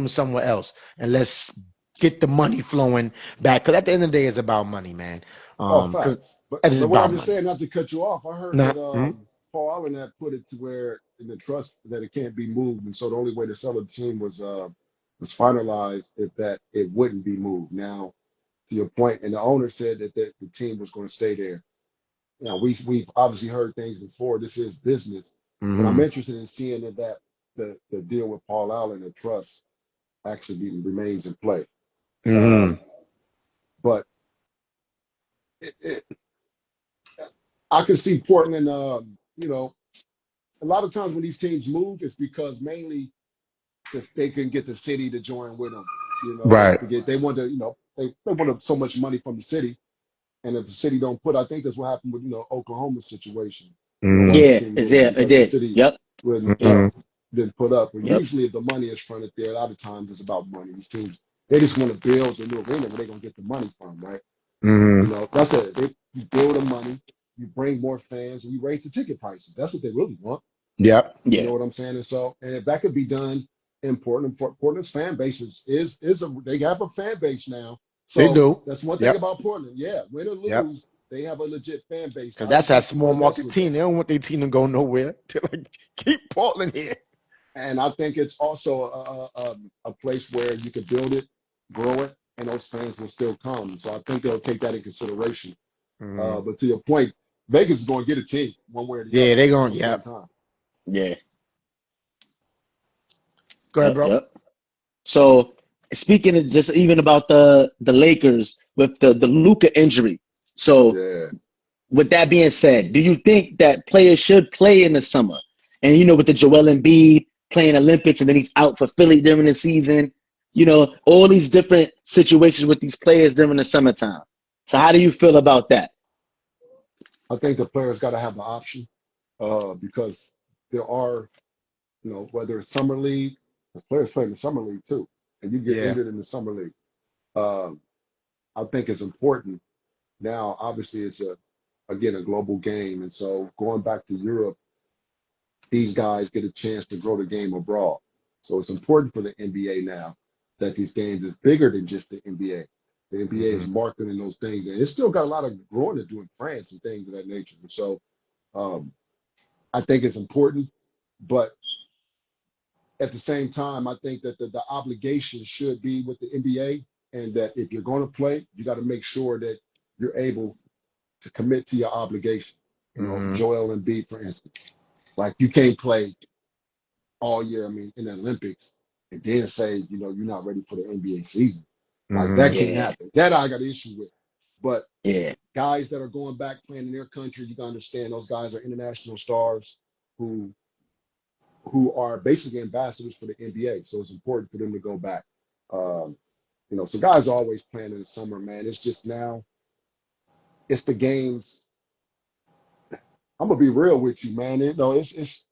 somewhere else, and let's get the money flowing back. Because at the end of the day, it's about money, man. Oh, Because facts. But it is what I about just money. said, not to cut you off, I heard Nah, that Paul Allen had put it to where in the trust that it can't be moved, and so the only way to sell the team was finalized if that it wouldn't be moved. Now, to your point, and the owner said that the team was going to stay there. Now, we've obviously heard things before. This is business, but I'm mm-hmm, interested in seeing that the deal with Paul Allen and trust actually remains in play. mm-hmm. Um, but it, I can see Portland. You know, a lot of times when these teams move, it's because mainly they can get the city to join with them. You know, Right. they want to. You know, they want so much money from the city, and if the city don't put, I think that's what happened with Oklahoma's situation. You know, why Mm-hmm, the Yeah, team it's moved there. It because the did. city Yep. wasn't Yep. mm-hmm, didn't put up. But Yep. usually, if the money is fronted there, a lot of times it's about money. These teams they just want to build the new arena where they're gonna get the money from, right? You mm-hmm. know, that's it. You build the money, you bring more fans, and you raise the ticket prices. That's what they really want. Yep, You know Yeah. what I'm saying? And so, and if that could be done in Portland, Portland's fan base is they have a fan base now. they So do. that's one thing Yep, about Portland. Yeah, win or yep. lose, they have a legit fan base. Because A lot that's of that times people small invest market with them. team. They don't want their team to go nowhere. They're like, keep Portland here. And I think it's also a place where you could build it, grow it, and those fans will still come. So I think they'll take that in consideration. Mm-hmm. But to your point, Vegas is going to get a team one way or the Yeah, other they at going. some point Yep. in time. Yeah. Go ahead, Yep. bro. Yep. So speaking of just even about the Lakers with the Luka injury. So Yeah. with that being said, do you think that players should play in the summer? And with the Joel Embiid playing Olympics and then he's out for Philly during the season, all these different situations with these players during the summertime. So how do you feel about that? I think the players got to have the option because there are, whether it's summer league, because players play in the summer league too, and you get Yeah. injured in the summer league. Um, I think it's important. Now, obviously, it's again a global game, and so going back to Europe, these guys get a chance to grow the game abroad. So it's important for the NBA now that these games is bigger than just the NBA. The NBA Mm-hmm. is marketing those things, and it's still got a lot of growing to do in France and things of that nature. And so um, I think it's important, but at the same time, I think that the obligation should be with the NBA, and that if you're going to play, you got to make sure that you're able to commit to your obligation. Mm-hmm. Joel Embiid, for instance, like you can't play all year. I mean, in the Olympics, and then say, you're not ready for the NBA season. Like Mm-hmm. that can't Yeah, happen. That I got an issue with. But yeah, guys that are going back playing in their country, you can understand those guys are international stars who are basically ambassadors for the NBA. So it's important for them to go back. Um, so guys are always playing in the summer, man. It's just now, it's the games. I'm gonna be real with you, man. It's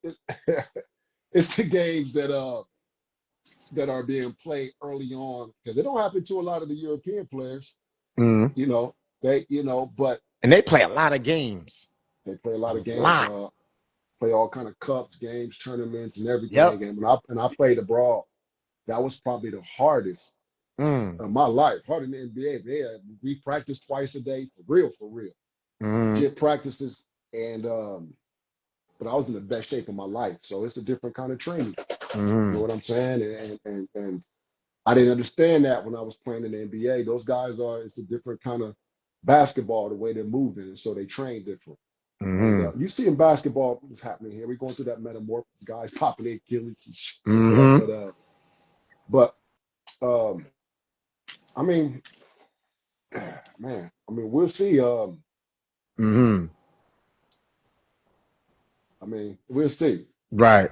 it's the games that are being played early on because it don't happen to a lot of the European players. Mm-hmm. But And they play a lot of games. they play a A lot of games, lot. play all kind of cups, games, tournaments, and everything. Yep. And when I played abroad, that was probably the hardest Mm. of my life, harder than the NBA. We practiced twice a day for real, Mm-hmm. legit practices. And but I was in the best shape of my life, so it's a different kind of training. You know Mm-hmm. what I'm saying? And I didn't understand that when I was playing in the NBA. Those guys it's a different kind of basketball the way they're moving, and so they train different. And Mm-hmm. you see in basketball what's happening here. We're going through that metamorphosis. Guys popping their Achilles and shit like that. Mm-hmm. But I mean, man, I mean, we'll see. Mm-hmm. I mean, we'll see. Right.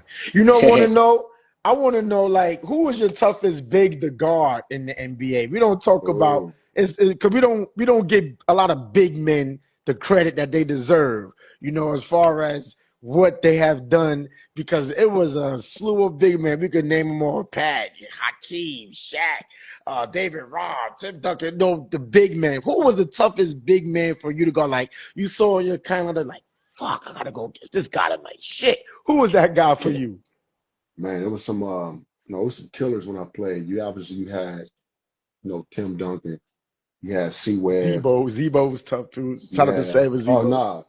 I want to know, like, who was your toughest big to guard in the NBA? We don't talk about Oh, it's because we don't give a lot of big men the credit that they deserve, as far as what they have done, because it was a slew of big men. We could name them all: Pat, Hakeem, Shaq, David Robb, Tim Duncan. No, the big men. Who was the toughest big man for you to go, like, you saw on your calendar, like, fuck, I gotta go against this guy tonight. Shit. Who was that guy for you? man, it was some it was some killers when I played. You had, Tim Duncan. You had C Webb. Zebo was tough too. You Shout out to had Sam oh Zebo. nah,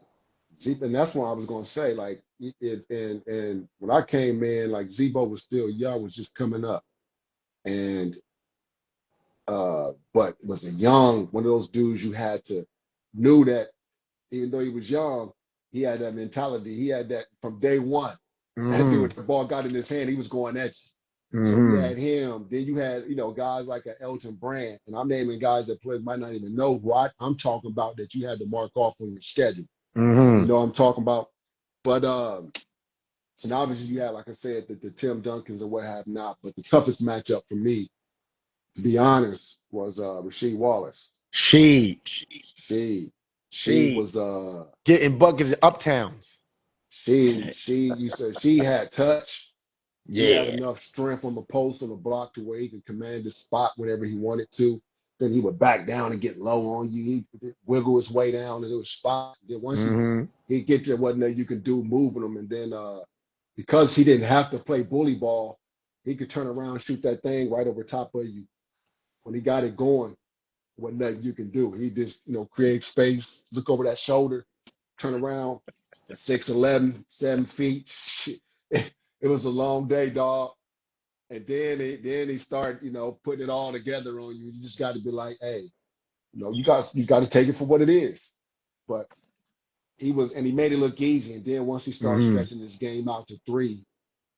and that's what I was gonna say. Like and when I came in, like Zebo was still young, was just coming up, and but was a young one of those dudes you had to knew that even though he was young, he had that mentality. He had that from day one. That Mm-hmm. dude, the ball got in his hand, he was going at you. So you Mm-hmm. had him. Then you had, guys like a Elton Brand. And I'm naming guys that players might not even know who I'm talking about that you had to mark off on your schedule. You Mm-hmm. know what I'm talking about? But and obviously you had, like I said, the Tim Duncans and what have not. But the toughest matchup for me, to be honest, was Rasheed Wallace. She, She she she was getting buckets in uptowns. she had touch. He had Yeah. enough strength on the post on the block to where he could command his spot whenever he wanted to. Then he would back down and get low on you. He would wiggle his way down into a spot. Then once Mm-hmm. he'd get there, wasn't there you could do moving him. And then because he didn't have to play bully ball, he could turn around, shoot that thing right over top of you. When he got it going, wasn't nothing you can do. He just, create space, look over that shoulder, turn around, 6'11", 7 feet. Shit. It was a long day, dog. And then he started, putting it all together on you. You just got to be like, hey, you got to take it for what it is. But he made it look easy. And then once he started Mm-hmm. stretching this game out to three,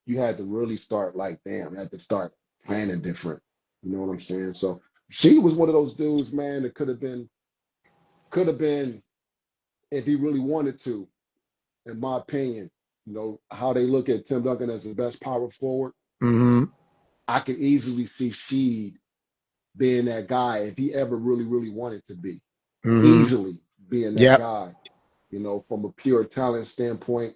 you had to really start like, damn, you had to start planning different. You know what I'm saying? So she was one of those dudes, man, that could have been if he really wanted to, in my opinion. How they look at Tim Duncan as the best power forward. Mm-hmm. I could easily see Sheed being that guy if he ever really, really wanted to be. Mm-hmm. Easily being that Yep. guy, from a pure talent standpoint,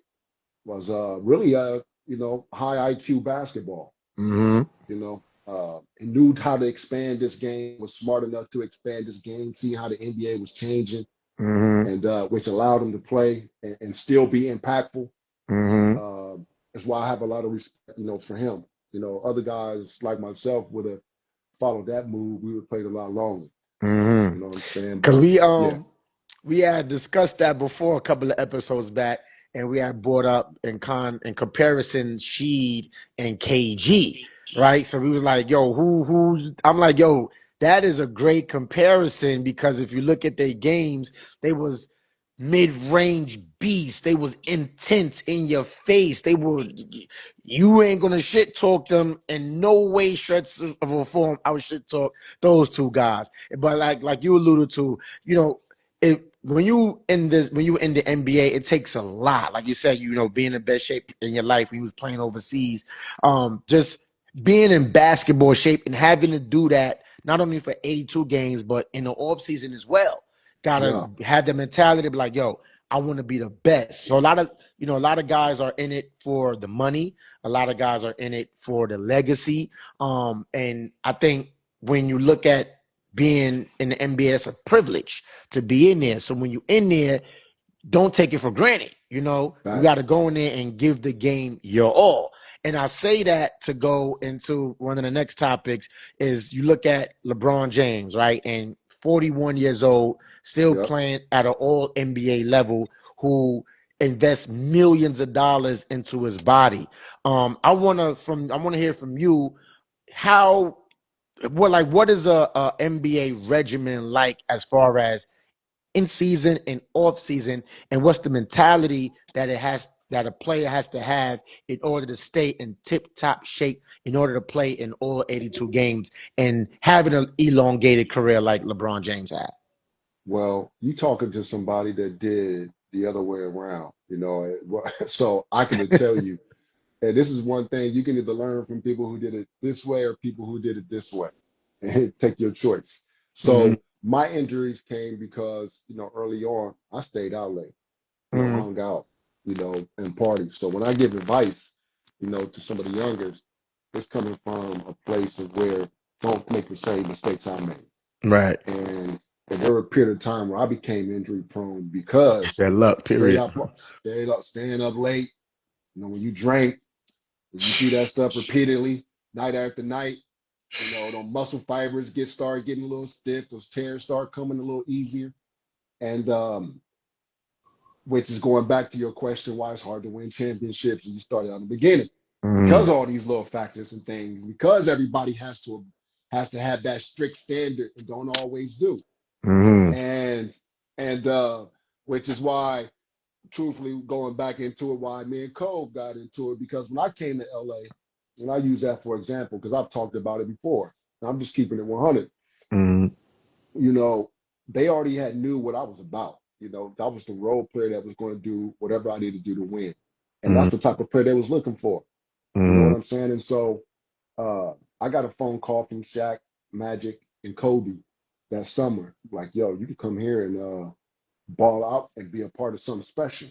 was really high IQ basketball. Mm-hmm. He knew how to expand this game, was smart enough to expand this game, see how the NBA was changing, Mm-hmm. and which allowed him to play and still be impactful. Mm-hmm. Uh, that's why I have a lot of respect, for him. Other guys like myself would have followed that move. We would have played a lot longer. Mm-hmm. You know what I'm saying? Because But we yeah, um we had discussed that before a couple of episodes back, and we had brought up in comparison Sheed and KG, right? So we was like, yo, who I'm like, yo, that is a great comparison, because if you look at their games, they was mid-range beasts. They was intense in your face. You ain't gonna shit talk them in no way, stretch of a form. I would shit talk those two guys. But like you alluded to, when you in the NBA, it takes a lot. Like you said, being in the best shape in your life when you was playing overseas. Just being in basketball shape and having to do that not only for 82 games, but in the off season as well. Gotta yeah, have the mentality to be like, yo, I want to be the best. So a lot of guys are in it for the money. A lot of guys are in it for the legacy. And I think when you look at being in the NBA, it's a privilege to be in there. So when you in there, don't take it for granted. You got to facts. go in there and give the game your all. And I say that to go into one of the next topics is you look at LeBron James, right? And 41 years old, still Yep. playing at an all NBA level, who invests millions of dollars into his body. I want to hear from you what is a NBA regimen like, as far as in season and off season, and what's the mentality that a player has to have in order to stay in tip-top shape, in order to play in all 82 games and having an elongated career like LeBron James had? Well, you talking to somebody that did the other way around, so I can tell you, and this is one thing you can either learn from people who did it this way or people who did it this way, and take your choice. Mm-hmm. So my injuries came because, early on, I stayed out late, Mm-hmm. hung out, and parties. So when I give advice, to some of the youngers, it's coming from a place of where don't make the same mistakes I made. Right. And there were a period of time where I became injury prone because That luck, stayed period. up, staying up late. When you drink, and you do that stuff repeatedly, night after night, those muscle fibers start getting a little stiff, those tears start coming a little easier. And which is going back to your question, why it's hard to win championships. And you started out in the beginning. Mm-hmm. Because all these little factors and things, because everybody has to have that strict standard and don't always do. Mm-hmm. And which is why, truthfully, going back into it, why me and Cole got into it, because when I came to LA, and I use that for example, because I've talked about it before, I'm just keeping it 100. Mm-hmm. They already had knew what I was about. That was the role player that was going to do whatever I needed to do to win. And that's the type of player they was looking for. You know Mm-hmm. what I'm saying? And so I got a phone call from Shaq, Magic, and Kobe that summer. Like, yo, you can come here and ball out and be a part of something special.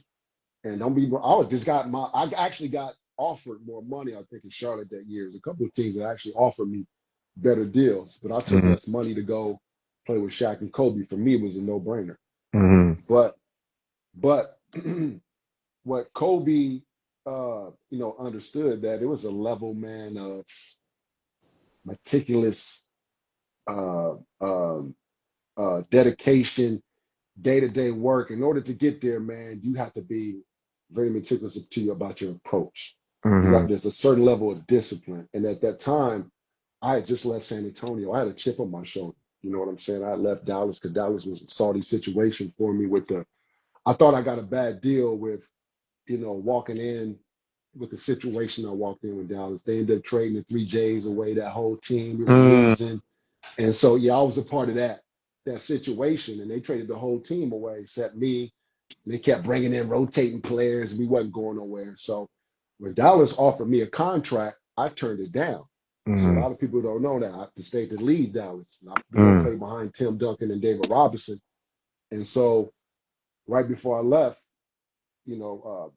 And don't be, I actually got offered more money, I think, in Charlotte that year. There's a couple of teams that actually offered me better deals, but I took Mm-hmm. less money to go play with Shaq and Kobe. For me, it was a no-brainer. Mm-hmm. But but what Kobe understood, that it was a level, man, of meticulous uh, um, dedication, day-to-day work. In order to get there, man, you have to be very meticulous about your approach. Mm-hmm. There's a certain level of discipline. And at that time, I had just left San Antonio. I had a chip on my shoulder. You know what I'm saying? I left Dallas because Dallas was a salty situation for me I thought I got a bad deal with, walking in with the situation I walked in with Dallas. They ended up trading the three J's away, that whole team. We were Mm-hmm. losing. And so, yeah, I was a part of that situation. And they traded the whole team away, except me. And they kept bringing in rotating players. We wasn't going nowhere. So when Dallas offered me a contract, I turned it down. So a Mm-hmm. lot of people don't know that I stayed to lead Dallas. And I was going to play behind Tim Duncan and David Robinson. And so right before I left, you know,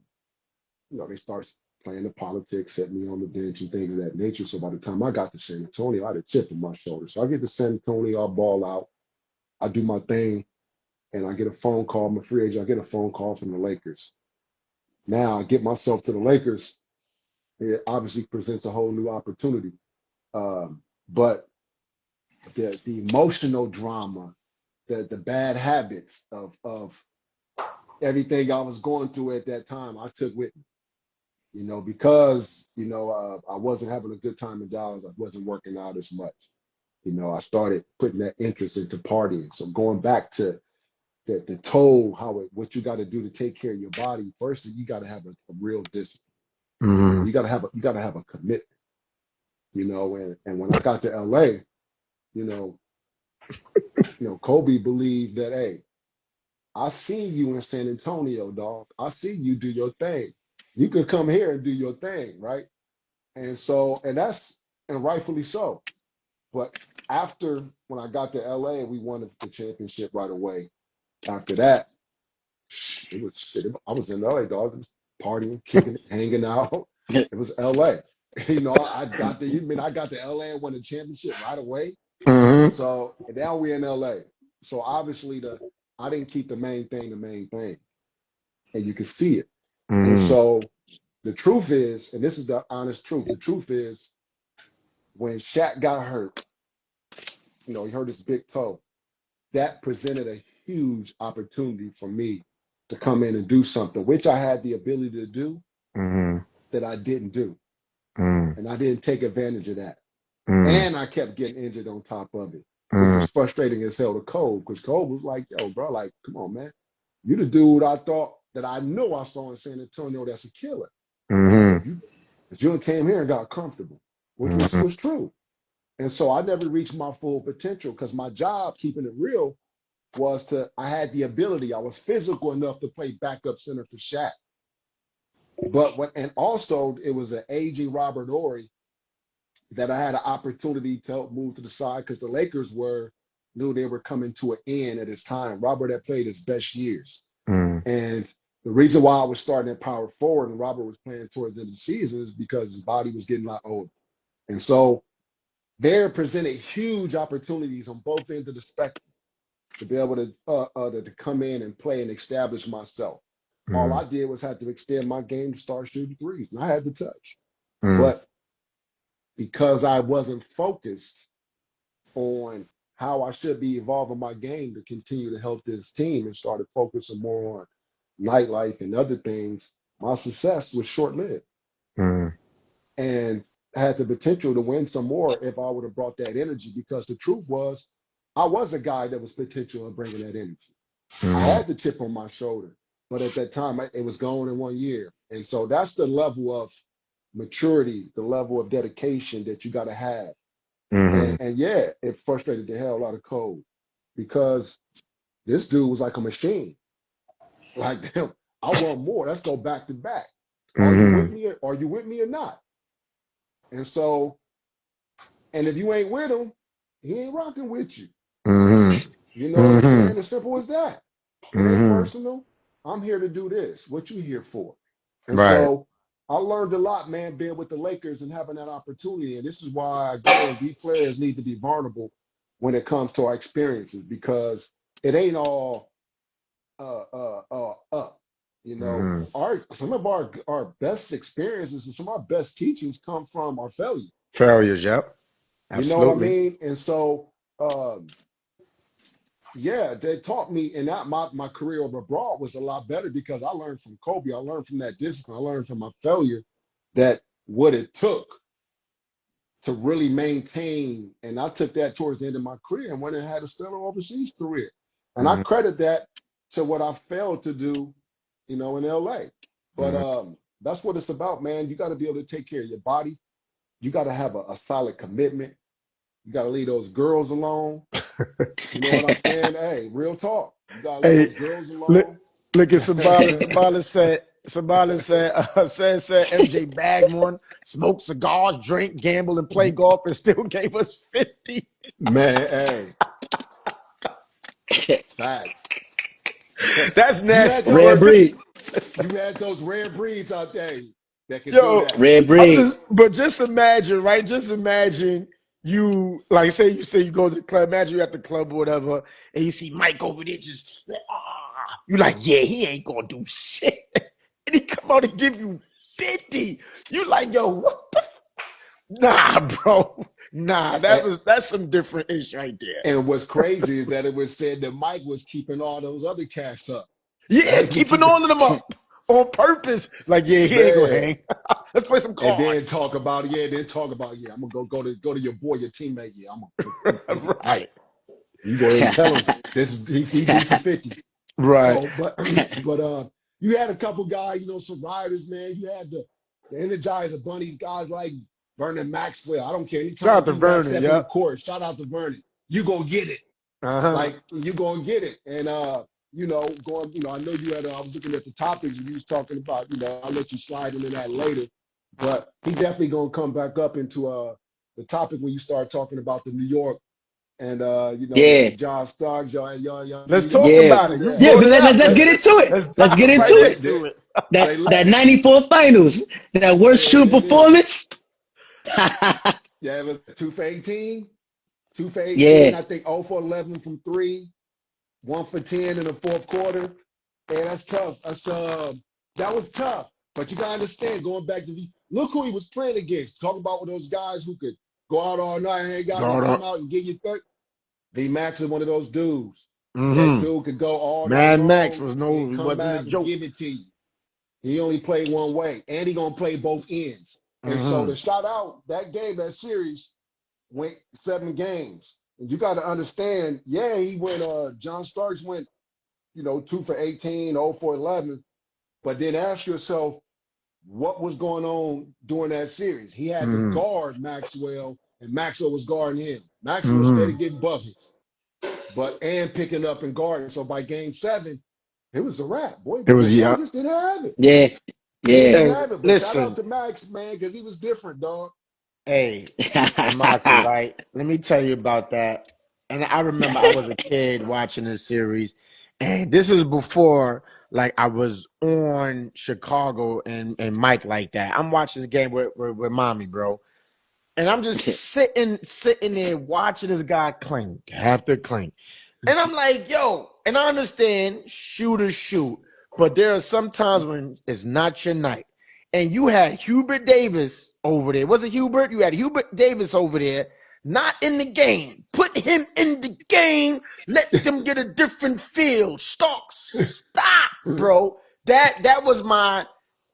they start playing the politics, set me on the bench and things of that nature. So by the time I got to San Antonio, I had a chip on my shoulder. So I get to San Antonio, I ball out, I do my thing, and I get a phone call. I'm a free agent. I get a phone call from the Lakers. Now I get myself to the Lakers. It obviously presents a whole new opportunity. But the emotional drama, the bad habits of everything I was going through at that time, I took with me. Because I wasn't having a good time in Dallas. I wasn't working out as much. I started putting that interest into partying. So going back to the toll, what you got to do to take care of your body. First, you got to have a real discipline. Mm-hmm. You got to have a commitment. And when I got to LA, you know, Kobe believed that, hey, I see you in San Antonio, dog. I see you do your thing. You could come here and do your thing, right? And so, and rightfully so. But after, when I got to LA, we won the championship right away. After that, it was shit. I was in LA, dog. It was partying, kicking it, hanging out. It was LA. I got to LA and won the championship right away. Mm-hmm. So, and now we're in LA. So obviously I didn't keep the main thing. And you can see it. And Mm-hmm. so the truth is, and this is the honest truth, the truth is, when Shaq got hurt, he hurt his big toe. That presented a huge opportunity for me to come in and do something, which I had the ability to do, Mm-hmm. that I didn't do. Mm-hmm. And I didn't take advantage of that. Mm-hmm. And I kept getting injured on top of it. which was frustrating as hell to Cole, because Cole was like, yo, bro, like, come on, man. You the dude I thought that I know I saw in San Antonio that's a killer. Mm-hmm. But you came here and got comfortable, which Mm-hmm. was true. And so I never reached my full potential because my job, keeping it real, I had the ability, I was physical enough to play backup center for Shaq. And also it was an aging Robert Ory that I had an opportunity to help move to the side because the Lakers knew they were coming to an end at his time. Robert had played his best years. And the reason why I was starting at power forward and Robert was playing towards the end of the season is because his body was getting a lot older. And so there presented huge opportunities on both ends of the spectrum to be able to come in and play and establish myself. All I did was have to extend my game to start shooting threes, and I had the touch. Mm-hmm. But because I wasn't focused on how I should be evolving my game to continue to help this team and started focusing more on nightlife and other things, my success was short-lived. Mm-hmm. And had the potential to win some more if I would have brought that energy, because the truth was I was a guy that was potential in bringing that energy. I had the chip on my shoulder, but at that time it was gone in 1 year. And so that's the level of maturity, the level of dedication that you got to have. Mm-hmm. And yeah, it frustrated the hell out of Cole because this dude was like a machine. Like, I want more. Let's go back to back. Are you with Mm-hmm. me? Are you with me or not? And so, and if you ain't with him, he ain't rocking with you. Mm-hmm. You know what I'm Mm-hmm. saying? As simple as that. It ain't Mm-hmm. personal. I'm here to do this. What you here for? And Right. so I learned a lot, man, being with the Lakers and having that opportunity. And this is why, again, we players need to be vulnerable when it comes to our experiences, because it ain't all up. You know, Mm-hmm. some of our best experiences and some of our best teachings come from our failure. Failures, yep. You know what I Absolutely. mean? And so yeah, they taught me, and that my career abroad was a lot better because I learned from Kobe. I learned from that discipline. I learned from my failure that what it took to really maintain. And I took that towards the end of my career and went and had a stellar overseas career. And I Mm-hmm. credit that to what I failed to do, in LA. But Mm-hmm. that's what it's about, man. You got to be able to take care of your body. You got to have a solid commitment. You got to leave those girls alone. You know what I'm saying? Hey, real talk. You gotta leave Hey, those girls look, alone. look at Sabala. Sabala said MJ bagged one, smoked cigars, drink, gamble, and play golf, and still gave us 50. Man, hey, facts. That's You had nasty those Rare work. This, breed. you had those rare breeds out there that could do yo, that. Rare breed. but just imagine, right? Just imagine you, like, say you go to the club, imagine you're at the club or whatever, and you see Mike over there just, you like, yeah, he ain't gonna do shit. And he come out and give you 50. You like, yo, what the Nah, bro. Nah, And, that's some different ish right there. and what's crazy is that it was said that Mike was keeping all those other cats up. Yeah, Mike was keeping keeping all of them up on purpose. Like, yeah, he ain't gonna man. hang. Let's play some And then cards. talk about I'm gonna go to your boy, your teammate. Yeah, I'm gonna put 50. Hey, Right. you go ahead and tell him this is he due for 50. Right. So, but you had a couple guys, some riders, man. You had the Energizer Bunnies, guys like Vernon Maxwell. I don't care. Shout Anytime out to D-Mac Vernon, step in the yep. court, shout out to Vernon. You gonna get it. Uh-huh. Like you gonna get it. And I know you had I was looking at the topics you was talking about, I'll let you slide into that later. But he definitely gonna come back up into the topic when you start talking about the New York and Yeah. John Starks, Let's you talk Yeah. get about into it. You Yeah, brought but it up. let's get into it. Let's Let's get dive into right they, it. they, into it. say That less. 94 finals, that worst There shooting it is. performance. Yeah, it was 2 for 18. 2 for 18. Yeah. I think 0 for 11 from three, 1 for 10 in the fourth quarter. And that's tough. That was tough. But you gotta understand, going back to look who he was playing against. Talk about those guys who could go out all night and ain't got to Going come up. out and get you 30. V Max is one of those dudes. That Mm-hmm. dude could go all night Mad Max long was and he come wasn't a out and joke. give it to you. He only played one way, and he gonna play both ends. And so Mm-hmm. to shout out that game, that series went 7 games. And you got to understand, yeah, he went, John Starks went, 2 for 18, 0 for 11. But then ask yourself, what was going on during that series? He had to Mm-hmm. guard Maxwell, and Maxwell was guarding him. Maxwell Mm-hmm. steady getting buckets, and picking up and guarding. So by game 7, it was a wrap. Boy, It the was yeah. Chargers didn't have it. Yeah. They Yeah. didn't Hey, have it. But shout out listen. to Max, man, because he was different, dog. Hey, Samaki, right? Let me tell you about that. And I remember I was a kid watching this series, and this is before like I was on Chicago and Mike like that. I'm watching this game with mommy, bro. And I'm just sitting there watching this guy clink after clink. And I'm like, yo, and I understand shooters shoot, but there are some times when it's not your night. And you had Hubert Davis over there. Was it Hubert? You had Hubert Davis over there, not in the game. Put him in the game. Let them get a different feel. Stop, bro. That was my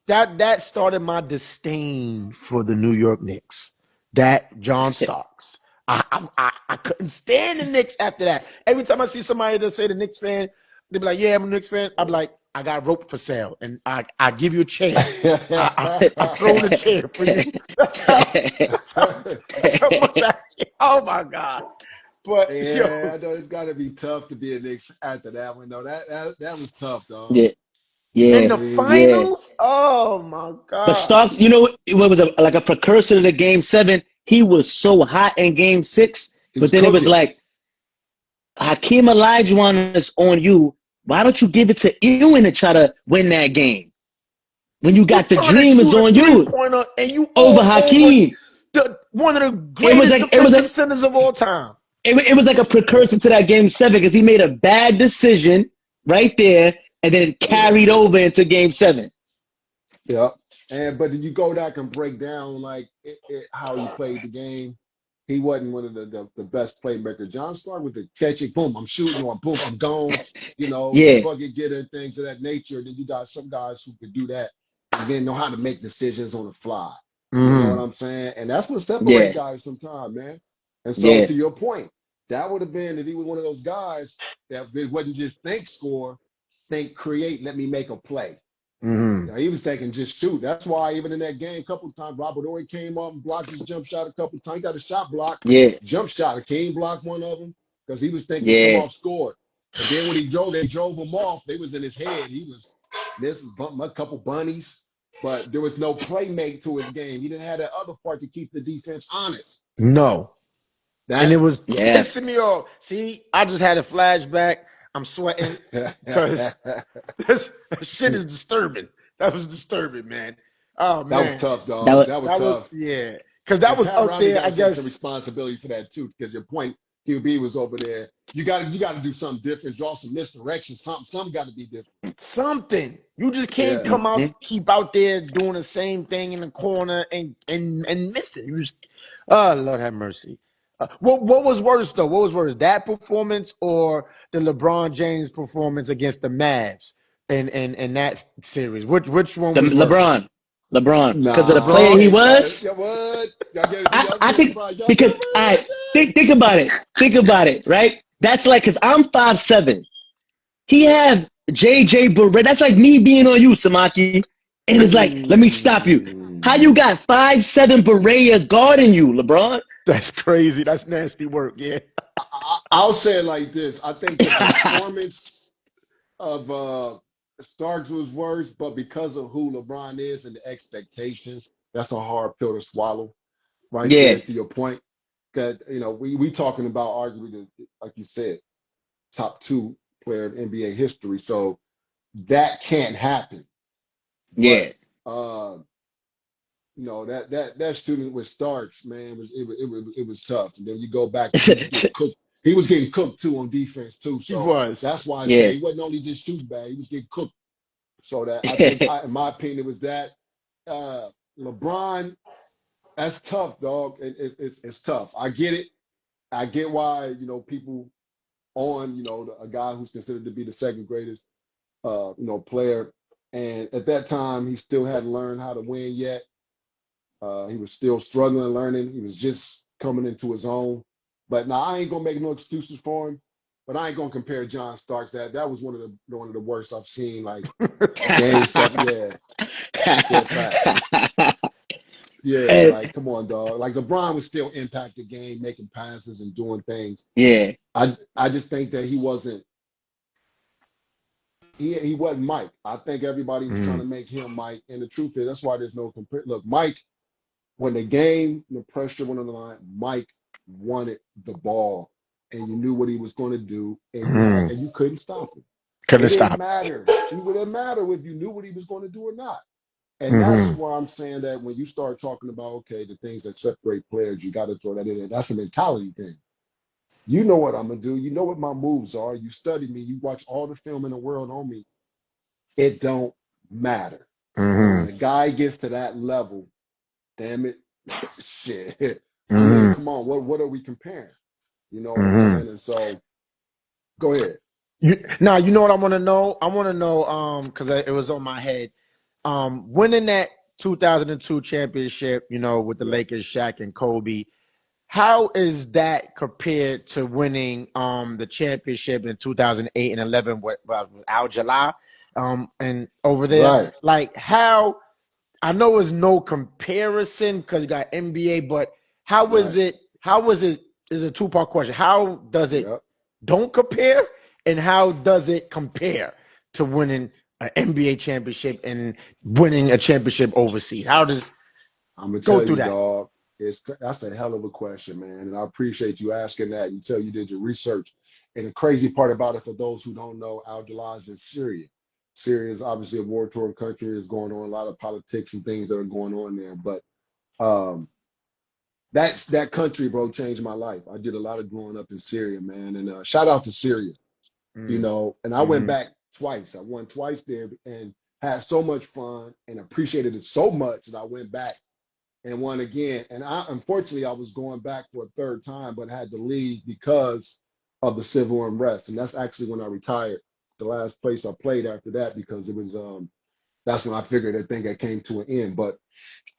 that started my disdain for the New York Knicks. That John Starks. I couldn't stand the Knicks after that. Every time I see somebody that say the Knicks fan, they be like, "Yeah, I'm a Knicks fan." I'm like, "I got rope for sale, and I give you a chair. I throw in a chair for you." That's how much I. Oh my god! But Yeah, I yo, know it's got to be tough to be a Knicks after that one, though. That was tough, dog. Yeah. in Yeah. I the mean, Yeah. finals, oh my But god! Starks, what was like a precursor to the game 7? He was so hot in game 6, he was but then it was cooking. like Hakeem Olajuwon is on you. Why don't you give it to Ewan to try to win that game? When you You got the trying to dream is shoot a on three you pointer and you over all over Hakeem. one of the It was greatest like it was defensive like centers of all time. it was like a precursor to that game 7 because he made a bad decision right there and then carried Yeah. over into game 7. Yeah. But did you go back and break down like how he played the game? He wasn't one of the best playmakers. John Stark with the catching, boom, I'm shooting, or boom, I'm gone. The Yeah. bucket getter and things of that nature. Then you got some guys who could do that and then know how to make decisions on the fly. You know what Mm-hmm. I'm saying? And that's what separate Yeah. guys sometimes, man. And so Yeah. to your point, that would have been if he was one of those guys that it wasn't just think score, think create, let me make a play. Mm-hmm. Now, he was thinking just shoot. That's why even in that game, a couple of times, Robert Ory came up and blocked his jump shot a couple of times. He got a shot block, Yeah. jump shot. King blocked one of them because he was thinking come Yeah. off score. And then when they drove him off. They was in his head. He was missing a couple bunnies, but there was no play make to his game. He didn't have that other part to keep the defense honest. No. And it That was Yeah. pissing me off. See, I just had a flashback. I'm sweating because that this shit is disturbing. That was disturbing, man. Oh was man. tough, That dog. was That was That was tough. yeah. Because that And was Pat up Riley there, got I to take some guess. responsibility for that too, because your point, QB was over there. You got to do something different, draw some misdirection, something got to be different. Something. You just can't Yeah, come Mhm. out, keep out there doing the same thing in the corner and miss it. You just, oh Lord have mercy. What was worse though? What was worse, that performance or the LeBron James performance against the Mavs in that series? Which one The was worse? LeBron, because of the nah, player LeBron. he can't. was. Yeah, what? Y'all I give it think five. Y'all give because it. I think about it. Think about it, right? That's like because I'm 5'7". He have JJ Barea. That's like me being on you, Samaki. And it's like, let me stop you. How you Mm. got 5'7" Barea guarding you, LeBron? That's crazy. That's nasty work. Yeah. I'll say it like this. I think the performance of Starks was worse, but because of who LeBron is and the expectations, that's a hard pill to swallow right there Yeah. to your point. That we talking about arguably like you said, top 2 player in NBA history. So that can't happen. Yeah. But that student with Starks, man, it was tough. And then you go back and he was getting cooked. He was getting cooked too on defense too. He So was. that's why I say Yeah. he wasn't only just shooting bad, he was getting cooked. So that I think in my opinion it was that LeBron, that's tough, dog. It's tough. I get it. I get why, people on, a guy who's considered to be the second greatest player. And at that time, he still hadn't learned how to win yet. He was still struggling, learning. He was just coming into his own. But now I ain't gonna make no excuses for him. But I ain't gonna compare John Starks. That was one of the worst I've seen. Like game 7, yeah, facts. Yeah, And, like come on, dog. Like LeBron was still impact the game, making passes and doing things. yeah. I just think that he wasn't Mike. I think everybody was trying Mm, to make him Mike, and the truth is that's why there's no compare. Look, Mike, when the game, the pressure went on the line, Mike wanted the ball, and you knew what he was going to do, mm. and you couldn't stop him. It Couldn't didn't stop. matter. It wouldn't matter if you knew what he was going to do or not. And that's Mm-hmm. why I'm saying that when you start talking about, okay, the things that separate players, you got to throw that in there. That's a mentality thing. You know what I'm going to do. You know what my moves are. You study me. You watch all the film in the world on me. It don't matter. But when Mm-hmm. a guy gets to that level, damn it, shit. I mean, Mm-hmm. come on. What are we comparing? You know what I'm Mm-hmm. saying? And so go ahead. Now you know what I want to know. I want to know because it was on my head. Winning that 2002 championship, with the Yep. Lakers, Shaq and Kobe. How is that compared to winning the championship in 2008 and 11 with Al Jalaa and over there? Right. Like how I know it's no comparison because you got NBA, but how is Right. it? How was it? Is a two-part question. How does it Yep. don't compare, and how does it compare to winning an NBA championship and winning a championship overseas? How does I'm gonna go tell through you, that? dog. That's a hell of a question, man, and I appreciate you asking that. You tell you did your research, and the crazy part about it, for those who don't know, Al Jalaa is in Syria. Syria is obviously a war-torn country. Is going on a lot of politics and things that are going on there, but um, that country, bro, changed my life. I did a lot of growing up in Syria, man, and shout out to Syria, Mm, And I went mm-hmm, back twice. I won twice there, and had so much fun and appreciated it so much that I went back and won again. And unfortunately I was going back for a third time, but had to leave because of the civil unrest. And that's actually when I retired. The last place I played after that, because it was that's when I figured that thing had came to an end. But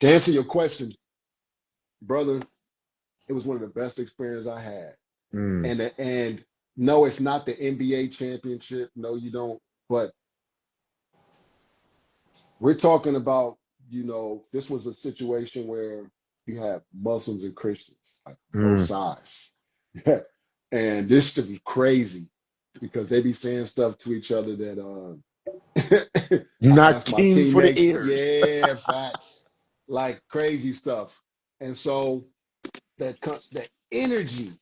to answer your question, brother, it was one of the best experiences I had. mm, And no, it's not the NBA championship. No, you don't. But we're talking about, this was a situation where you have Muslims and Christians, like both mm. sides. And this shit was crazy because they be saying stuff to each other that I Not asked my keen for the teammates, ears. yeah, facts, like crazy stuff. And so that energy,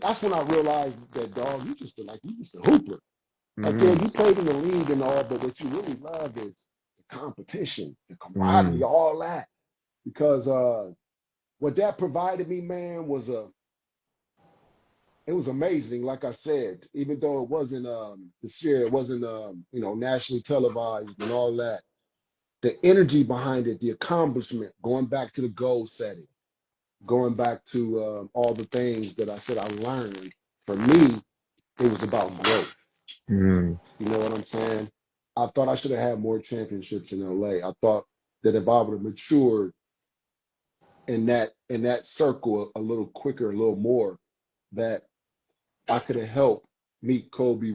that's when I realized that, dog, you just a hooper. Like, yeah, Mm-hmm, you played in the league and all, but what you really love is the competition, the camaraderie, mm, all that. Because what that provided me, man, it was amazing. Like I said, even though it wasn't this year, it wasn't nationally televised and all that. The energy behind it, the accomplishment, going back to the goal setting, going back to all the things that I said I learned. For me, it was about growth. mm, You know what I'm saying? I thought I should have had more championships in LA. I thought that if I would have matured in that circle a little quicker, a little more, that I could have helped meet Kobe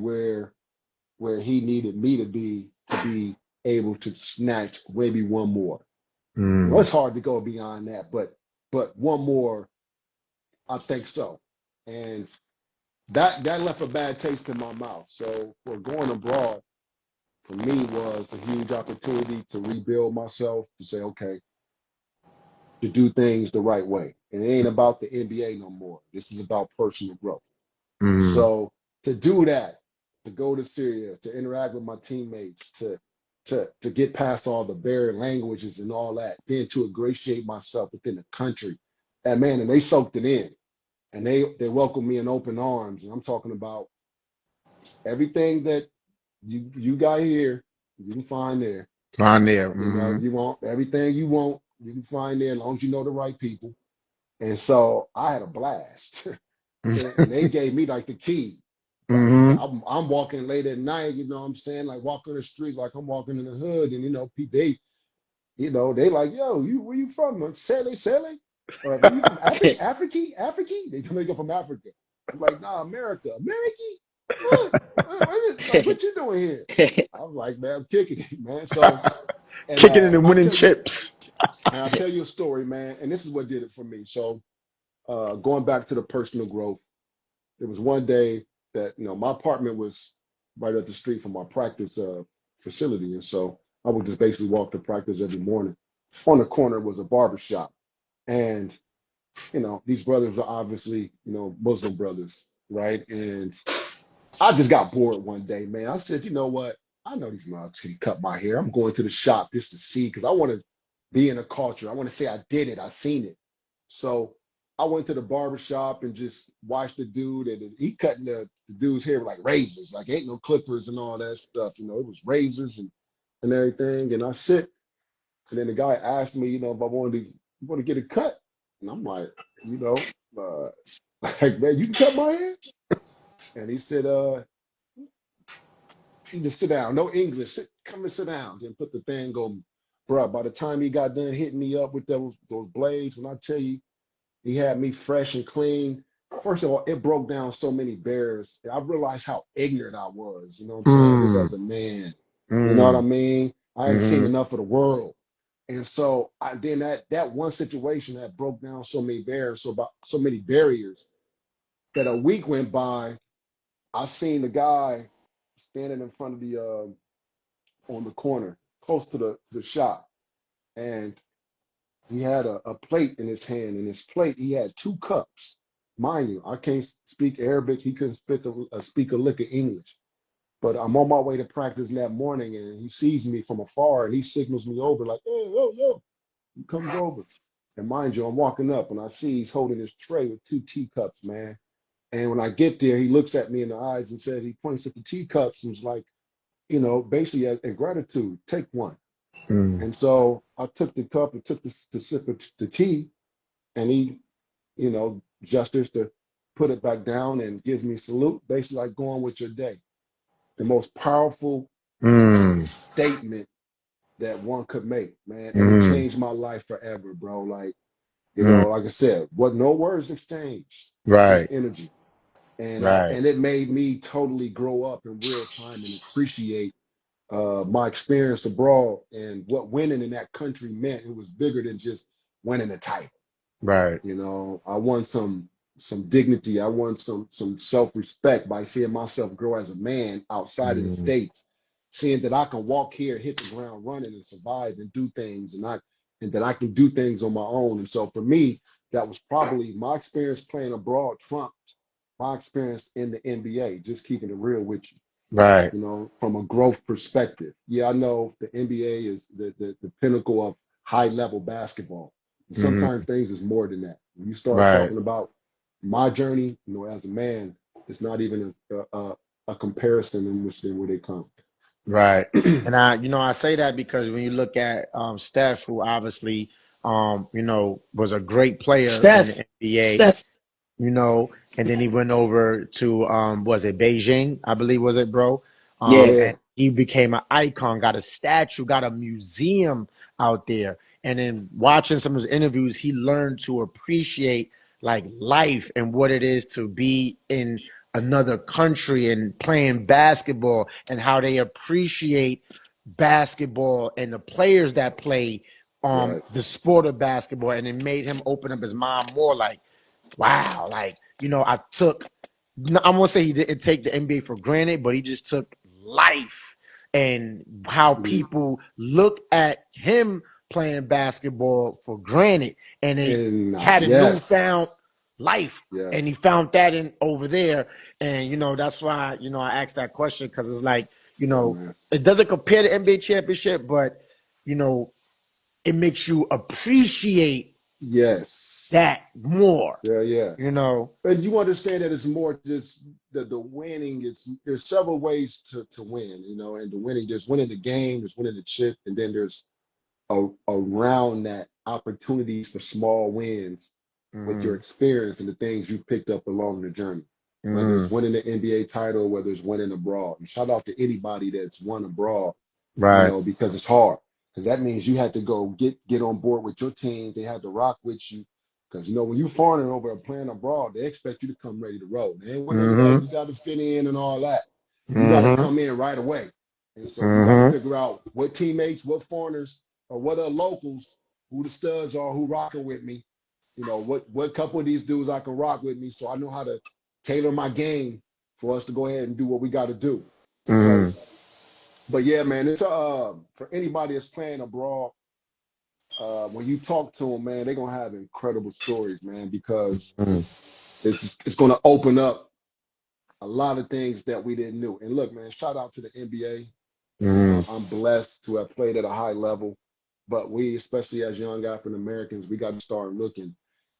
where he needed me to be able to snatch maybe one more. mm. It's hard to go beyond that, but one more, I think so. And that left a bad taste in my mouth. So for going abroad, for me, was a huge opportunity to rebuild myself, to say, okay, to do things the right way. And it ain't about the NBA no more. This is about personal growth. And Mm, so to do that, to go to Syria, to interact with my teammates, to get past all the barrier languages and all that, then to ingratiate myself within the country. And man, and they soaked it in. And they welcomed me in open arms. And I'm talking about everything that you got here, you can find there. on there. You want everything you want, you can find there as long as you know the right people. And so I had a blast. And they gave me like the key. Like Mm-hmm. I'm walking late at night, you know what I'm saying? Like walking the street like I'm walking in the hood. And people they like, yo, where you from? Sally, Sally? Where you from? Africa? They tell me you're from Africa. I'm like, nah, America. America? What? Like, what you doing here? I was like, man, I'm kicking it, man. So, and Kicking it and winning chips. I'll tell you a story, man. And this is what did it for me. So, going back to the personal growth, there was one day that my apartment was right up the street from our practice facility, and so I would just basically walk to practice every morning. On the corner was a barber shop, and these brothers are obviously Muslim brothers, right? And I just got bored one day, man. I said, you know what? I know these motherfuckers can cut my hair. I'm going to the shop just to see because I want to be in a culture. I want to say I did it. I seen it. So I went to the barber shop and just watched the dude, and he cutting the dude's hair with like razors, like ain't no clippers and all that stuff. It was razors and everything. And I sit, and then the guy asked me, if I want to get a cut, and I'm like, uh, like, man, you can cut my hair. And he said, you just sit down, no English. Come and sit down. Then put the thing on, bro. By the time he got done hitting me up with those blades, when I tell you, he had me fresh and clean. First of all, it broke down so many barriers. I realized how ignorant I was. You know what I'm saying? Just Mm, as a man. You know what I mm, mean? I hadn't seen mm-hmm. enough of the world. And so then that one situation that broke down so many barriers, so many barriers that a week went by. I seen the guy standing in front of the on the corner, close to the shop, and he had a plate in his hand. In his plate, he had two cups. Mind you, I can't speak Arabic. He couldn't speak a lick of English. But I'm on my way to practice that morning, and he sees me from afar, and he signals me over like, "Hey, yo, yo!" He comes over, and mind you, I'm walking up, and I see he's holding his tray with two teacups, man. And when I get there, he looks at me in the eyes and said, he points at the teacups and was like, basically in gratitude, take one. Mm, And so I took the cup and took the sip of the tea, and he, gestures to put it back down and gives me a salute, basically like going with your day. The most powerful mm, statement that one could make, man. And it mm. changed my life forever, bro. Like, Mm. like I said, what no words exchanged, just Right, energy. And right, and it made me totally grow up in real time and appreciate my experience abroad and what winning in that country meant. It was bigger than just winning a title. right. I won some dignity. I won some self-respect by seeing myself grow as a man outside of the Mm, states, seeing that I can walk here, hit the ground running, and survive and do things, and that I can do things on my own. And so for me, that was probably my experience playing abroad trumped my experience in the NBA. Just keeping it real with you. right. From a growth perspective. Yeah, I know the NBA is the pinnacle of high level basketball. And Mm, sometimes things is more than that. When you start right, talking about my journey, as a man, it's not even a comparison in which where they come. right. And I say that because when you look at Steph, who obviously, was a great player in the Steph, NBA, Steph, and then he went over to was it Beijing, I believe was it, bro? yeah, Yeah, And he became an icon, got a statue, got a museum out there. And then watching some of his interviews, he learned to appreciate like life and what it is to be in another country and playing basketball and how they appreciate basketball and the players that play the yes, sport of basketball, and it made him open up his mind more like, wow, like, I'm gonna say he didn't take the NBA for granted, but he just took life and how mm, people look at him playing basketball for granted, and it and had a newfound yes, life, yeah, and he found that in over there. And that's why I asked that question, because it's like, yeah, man, it doesn't compare to NBA championship, but you know it makes you appreciate yes, that more. yeah, yeah. You know. But you understand that it's more just the winning. There's several ways to win, and the winning. There's winning the game, there's winning the chip, and then there's around that opportunities for small wins with your Mm, experience and the things you picked up along the journey. Whether it's mm, winning the NBA title, whether it's winning abroad. And shout out to anybody that's won abroad, right. because it's hard. Because that means you had to go get on board with your team. They had to rock with you. Because, when you foreigner over and playing abroad, they expect you to come ready to roll. They ain't want none of that. Mm-hmm. You got to fit in and all that. You got to Mm-hmm. come in right away. And so you got to Mm-hmm. figure out what teammates, what foreigners, or what are locals, who the studs are, who rocking with me. What couple of these dudes I can rock with me, so I know how to tailor my game for us to go ahead and do what we got to do. So, Mm-hmm. but yeah, man, it's for anybody that's playing abroad. When you talk to them, man, they're gonna have incredible stories, man, because it's gonna open up a lot of things that we didn't know. And look, man, shout out to the NBA. Mm-hmm. I'm blessed to have played at a high level, but we, especially as young African Americans, we got to start looking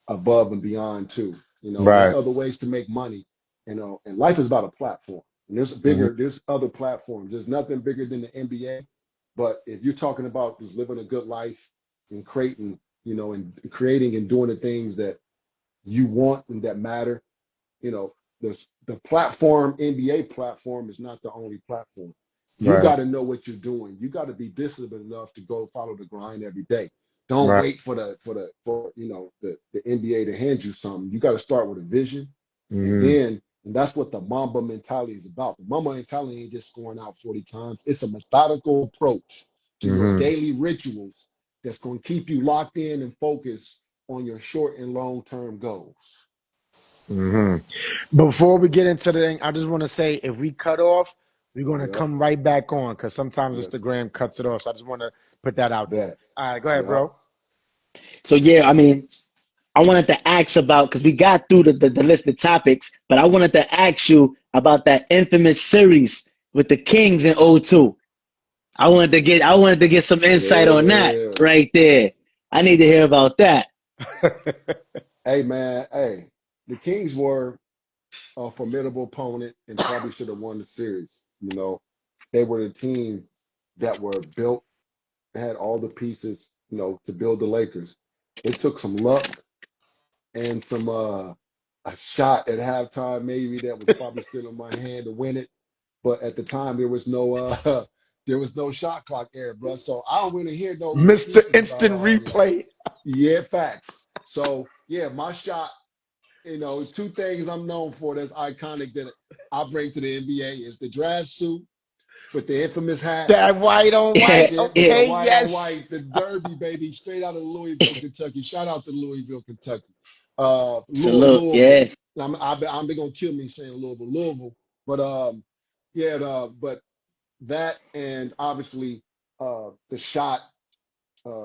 above and beyond too. There's Right. other ways to make money. And life is about a platform. And Mm-hmm. there's other platforms. There's nothing bigger than the NBA. But if you're talking about just living a good life and creating and doing the things that you want and that matter, you know, the platform, NBA platform is not the only platform. You Right. got to know what you're doing. You got to be disciplined enough to go follow the grind every day. Don't Right. wait for the NBA to hand you something. You got to start with a vision, Mm-hmm. and that's what the Mamba mentality is about. The Mamba mentality ain't just scoring out 40 times. It's a methodical approach to your Mm-hmm. daily rituals that's going to keep you locked in and focused on your short and long term goals. Mm-hmm. Before we get into the thing, I just want to say if we cut off, we're going to Yep. come right back on because sometimes Yes. Instagram cuts it off. So I just want to put that out there. Bet. All right, go ahead, Yep. bro. So yeah, I mean, I wanted to ask about because we got through the list of topics, but I wanted to ask you about that infamous series with the Kings in '02. I wanted to get some insight on that Yeah. right there. I need to hear about that. Hey, man. Hey, the Kings were a formidable opponent and probably should have won the series. They were the team that were built, had all the pieces, to build the Lakers. It took some luck and some a shot at halftime maybe that was probably still in my hand to win it. But at the time there was no there was no shot clock era, bro. So I don't really hear no Mr. excuses about Instant all that. Replay. Yeah, facts. So yeah, my shot, two things I'm known for that's iconic that I bring to the NBA is the dress suit with the infamous hat. That white on That's white. it, with the Okay, white on yes. white, the Derby, baby, straight out of Louisville, Kentucky. Shout out to Louisville, Kentucky. Salute, Louisville. yeah, I'm they gonna kill me saying Louisville. But yeah, but that and obviously the shot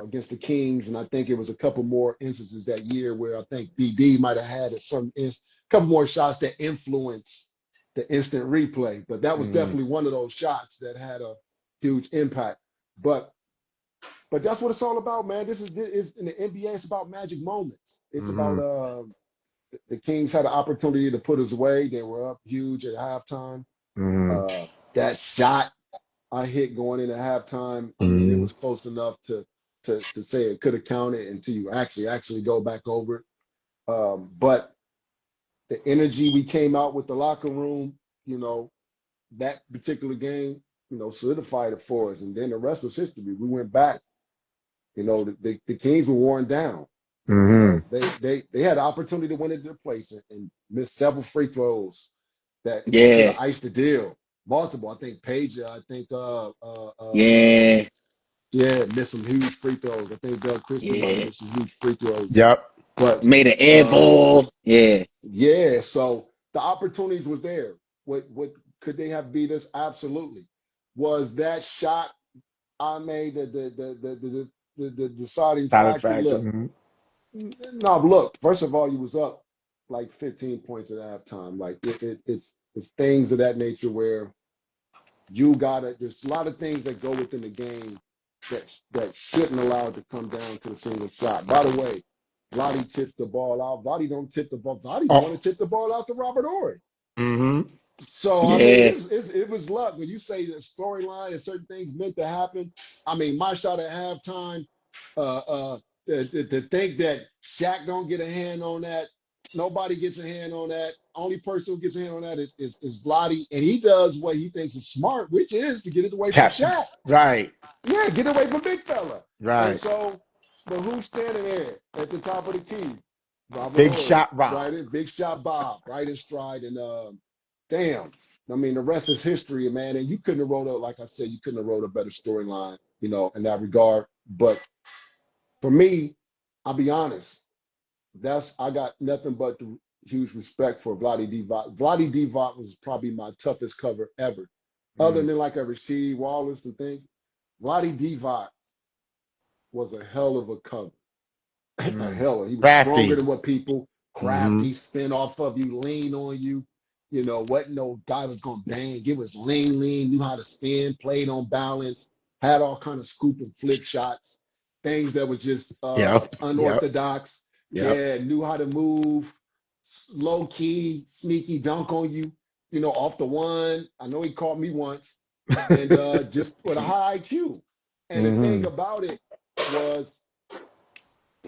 against the Kings, and I think it was a couple more instances that year where I think BD might have had couple more shots that influenced the instant replay. But that was Mm-hmm. definitely one of those shots that had a huge impact. But but that's what it's all about, man. This is in the NBA. It's about magic moments. It's about Mm-hmm. the Kings had an opportunity to put us away. They were up huge at halftime. Mm-hmm. Uh, that shot I hit going into halftime. I mean, it Mm-hmm. was close enough to say it could have counted until you actually go back over it. But the energy we came out with the locker room, you know, that particular game, solidified it for us. And then the rest was history. We went back. The Kings were worn down. Mm-hmm. They had the opportunity to win it their place and missed several free throws that could have yeah, iced the deal. Multiple, I think Page, I think yeah, yeah, missed some huge free throws. I think Doug Christie might have yeah. missed some huge free throws. Yep. But Made an air uh ball. Yeah, yeah, so the opportunities was there. What could they have beat us? Absolutely. Was that shot I made the deciding Silent factor? factor. Look, Mm-hmm. no, look. First of all, you was up like 15 points at halftime. Like it's things of that nature where you gotta. There's a lot of things that go within the game that shouldn't allow it to come down to the single shot. By the way, Vladi tips the ball out. Vladi don't tip the ball. Vladi want to Oh. tip the ball out to Robert Ory. Mm-hmm. So I mean, yeah, it was luck when you say the storyline and certain things meant to happen. I mean, my shot at halftime, uh, to think that Shaq don't get a hand on that, nobody gets a hand on that. Only person who gets a hand on that is Vladi, and he does what he thinks is smart, which is to get it away from Tap. Shaq. Right. Yeah, get away from big fella. And Right. so, but who's standing there at the top of the key? Robert Big Horry, shot, Rob. right in, Big Shot Bob, right in stride, and damn, I mean the rest is history, man. And you couldn't have wrote a, like I said, you couldn't have wrote a better storyline, in that regard. But for me, I'll be honest, I got nothing but the huge respect for Vladi Divac. Vladi Divac was probably my toughest cover ever, other Mm, than like a Rasheed Wallace and thing. Vladi Divac was a hell of a cover. A mm. hell, he was stronger Crafty. than what people craft. Mm-hmm. He spin off of you, lean on you. What no guy was gonna bang. It was lean, knew how to spin, played on balance, had all kind of scoop and flip shots, things that was just Yep. Yep. unorthodox. Yep. Yeah, knew how to move, low key, sneaky dunk on you. Off the one. I know he caught me once, and just with a high IQ. And the thing Mm-hmm. about it was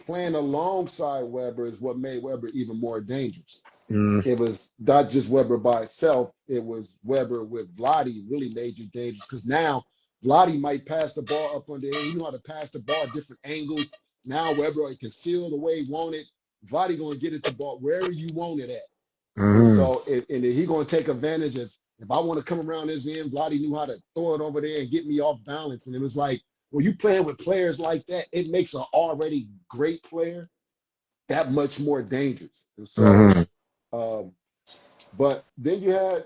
playing alongside Weber is what made Weber even more dangerous. Mm, It was not just Weber by itself, it was Weber with Vladi really made you dangerous because now Vladi might pass the ball up under him. He knew how to pass the ball at different angles. Now Weber can seal the way he want it. Vladi gonna get it the ball wherever you want it at. And mm-hmm. so he gonna take advantage of if I want to come around this end, Vladi knew how to throw it over there and get me off balance. And it was like when you playing with players like that, it makes an already great player that much more dangerous. And so, Mm-hmm. um, but then you had,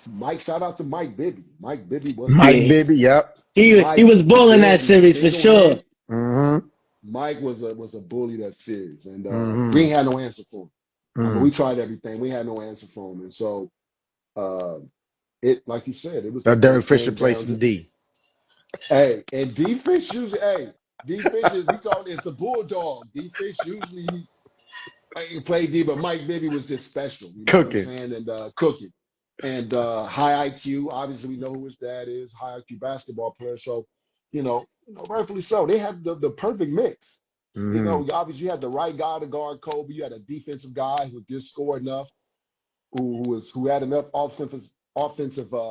Mike. Shout out to Mike Bibby. Mike Bibby was a Mike Yeah, bully. Bibby. Yep. he Mike was balling that Bibby series for single sure. handed. Mm-hmm. Mike was a bully that series, and we Mm-hmm. ain't had no answer for him. I mean, we Mm. tried everything. We had no answer for him, and so uh, it, like you said, Now Derek it Fisher came plays down some to D. and defense usually defense is we call it it's the bulldog. Defense usually he played D, but Mike Bibby was just special. You know what I'm Cooking. saying? And cooking. And high IQ. Obviously, we know who his dad is. High IQ basketball player. So, rightfully so. They had the perfect mix. Mm-hmm. Obviously, you had the right guy to guard Kobe. You had a defensive guy who could score enough, who had enough offensive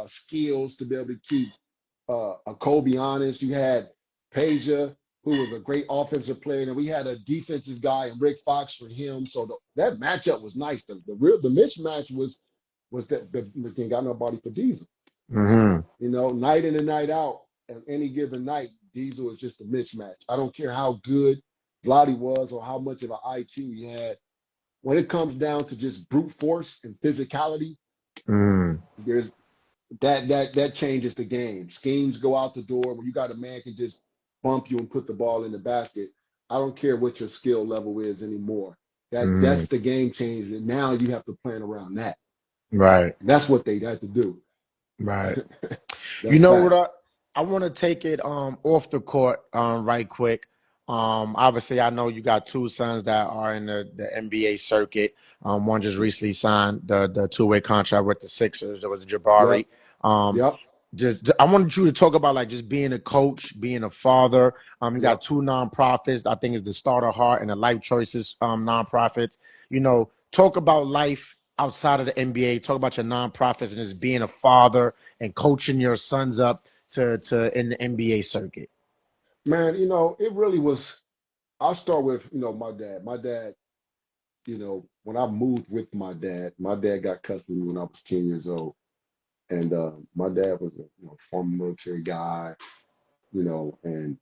skills to be able to keep a Kobe honest. You had Peja, who was a great offensive player, and we had a defensive guy and Rick Fox for him. So that matchup was nice. The mismatch was that the thing got nobody for Diesel. Mm-hmm. Night in and night out, and any given night, Diesel is just a mismatch. I don't care how good Vladi was or how much of an IQ he had. When it comes down to just brute force and physicality, Mm-hmm. there's that changes the game. Schemes go out the door when you got a man can just bump you and put the ball in the basket. I don't care what your skill level is anymore. That's Mm-hmm. the game changer. Now you have to plan around that. Right. And that's what they had to do. Right. You That's know what? fact. I want to take it off the court right quick. Obviously, I know you got two sons that are in the NBA circuit. One just recently signed the two-way contract with the Sixers. There was Yep. Jabari. Um, Yep. just I wanted you to talk about like just being a coach, being a father. You got Yep. two nonprofits. I think it's the Starter Heart and the Life Choices nonprofits. Talk about life outside of the NBA. Talk about your nonprofits and just being a father and coaching your sons up to in the NBA circuit. Man, it really was. I'll start with, my dad. My dad, when I moved with my dad got custody when I was 10 years old. And my dad was a former military guy, and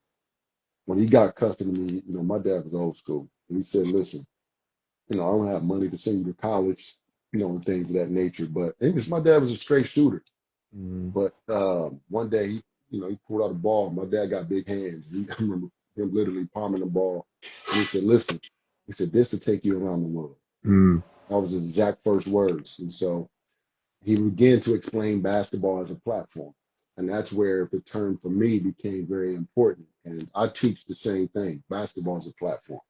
when he got custody of me, my dad was old school. And he said, listen, I don't have money to send you to college, and things of that nature. But my dad was a straight shooter. Mm, But one day he pulled out a ball. My dad got big hands. I remember him literally palming the ball. And he said, listen, he said, this to take you around the world. mm, That was his exact first words. And so he began to explain basketball as a platform. And that's where the term for me became very important. And I teach the same thing. Basketball is a platform.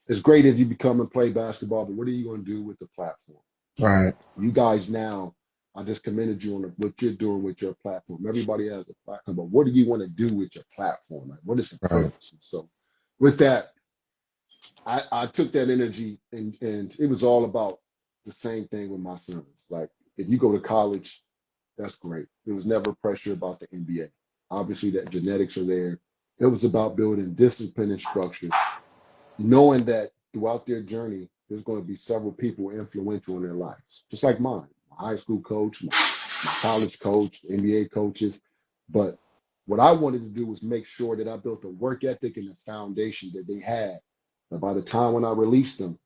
It's great if you become and play basketball, but what are you going to do with the platform? right, You guys now, I just commended you on what you're doing with your platform. Everybody has a platform, but what do you want to do with your platform? Like, what is the right, purpose? And so with that, I took that energy and it was all about the same thing with my sons. Like, if you go to college, that's great. There was never pressure about the NBA. Obviously, that genetics are there. It was about building discipline and structure, knowing that throughout their journey, there's going to be several people influential in their lives, just like mine, my high school coach, my college coach, NBA coaches. But what I wanted to do was make sure that I built a work ethic and a foundation that they had. That by the time when I released them,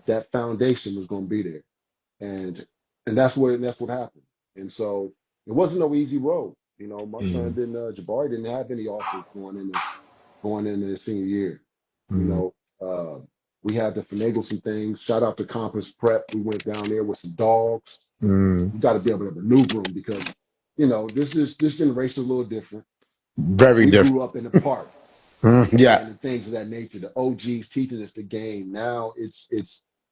that foundation was going to be there. And that's what happened. And so it wasn't no easy road. My son Mm, didn't Jabari didn't have any offers going into his senior year. You mm, know, uh, we had to finagle some things. Shout out to conference prep. We went down there with some dogs. mm. You got to be able to maneuver them because, this generation is a little different. Very We different. grew up in the park Yeah. and things of that nature. The OGs teaching us the game. Now it's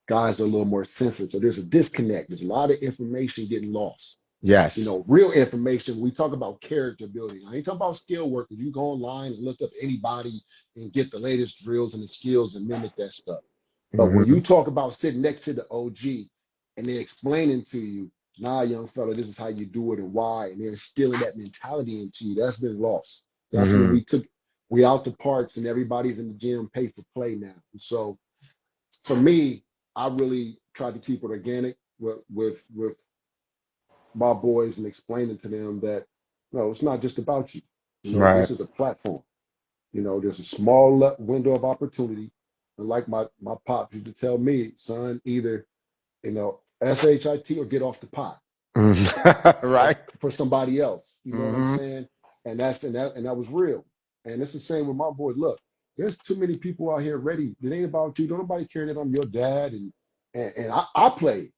guys are a little more sensitive. So there's a disconnect. There's a lot of information getting lost. Yes. Real information. We talk about character building. I ain't talking about skill work. You go online and look up anybody and get the latest drills and the skills and mimic that stuff. But when you Hmm. talk about sitting next to the OG and they're explaining to you, nah, young fella, this is how you do it and why, and they're instilling that mentality into you, that's been lost. That's what Hmm. we out the parks and everybody's in the gym, pay for play now. And so for me, I really tried to keep it organic with my boys and explaining to them that no, it's not just about you. Right. This is a platform. There's a small window of opportunity. And like my pops used to tell me, son, either, SHIT or get off the pot Mhm. Right. for somebody else. You know what I'm Hmm. saying? And that was real. And it's the same with my boy. Look, there's too many people out here ready. It ain't about you. Don't nobody care that I'm your dad and I play.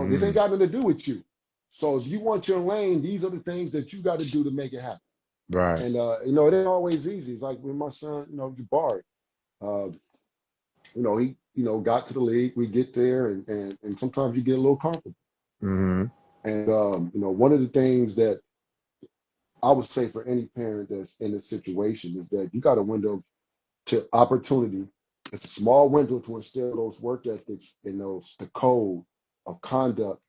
This ain't Hmm. got nothing to do with you. So if you want your lane, these are the things that you got to do to make it happen. Right. And it ain't always easy. It's like with my son, Jabari. Uh, he, got to the league. We get there, and sometimes you get a little comfortable. Hmm. And one of the things that I would say for any parent that's in this situation is that you got a window to opportunity. It's a small window to instill those work ethics and the code of conduct,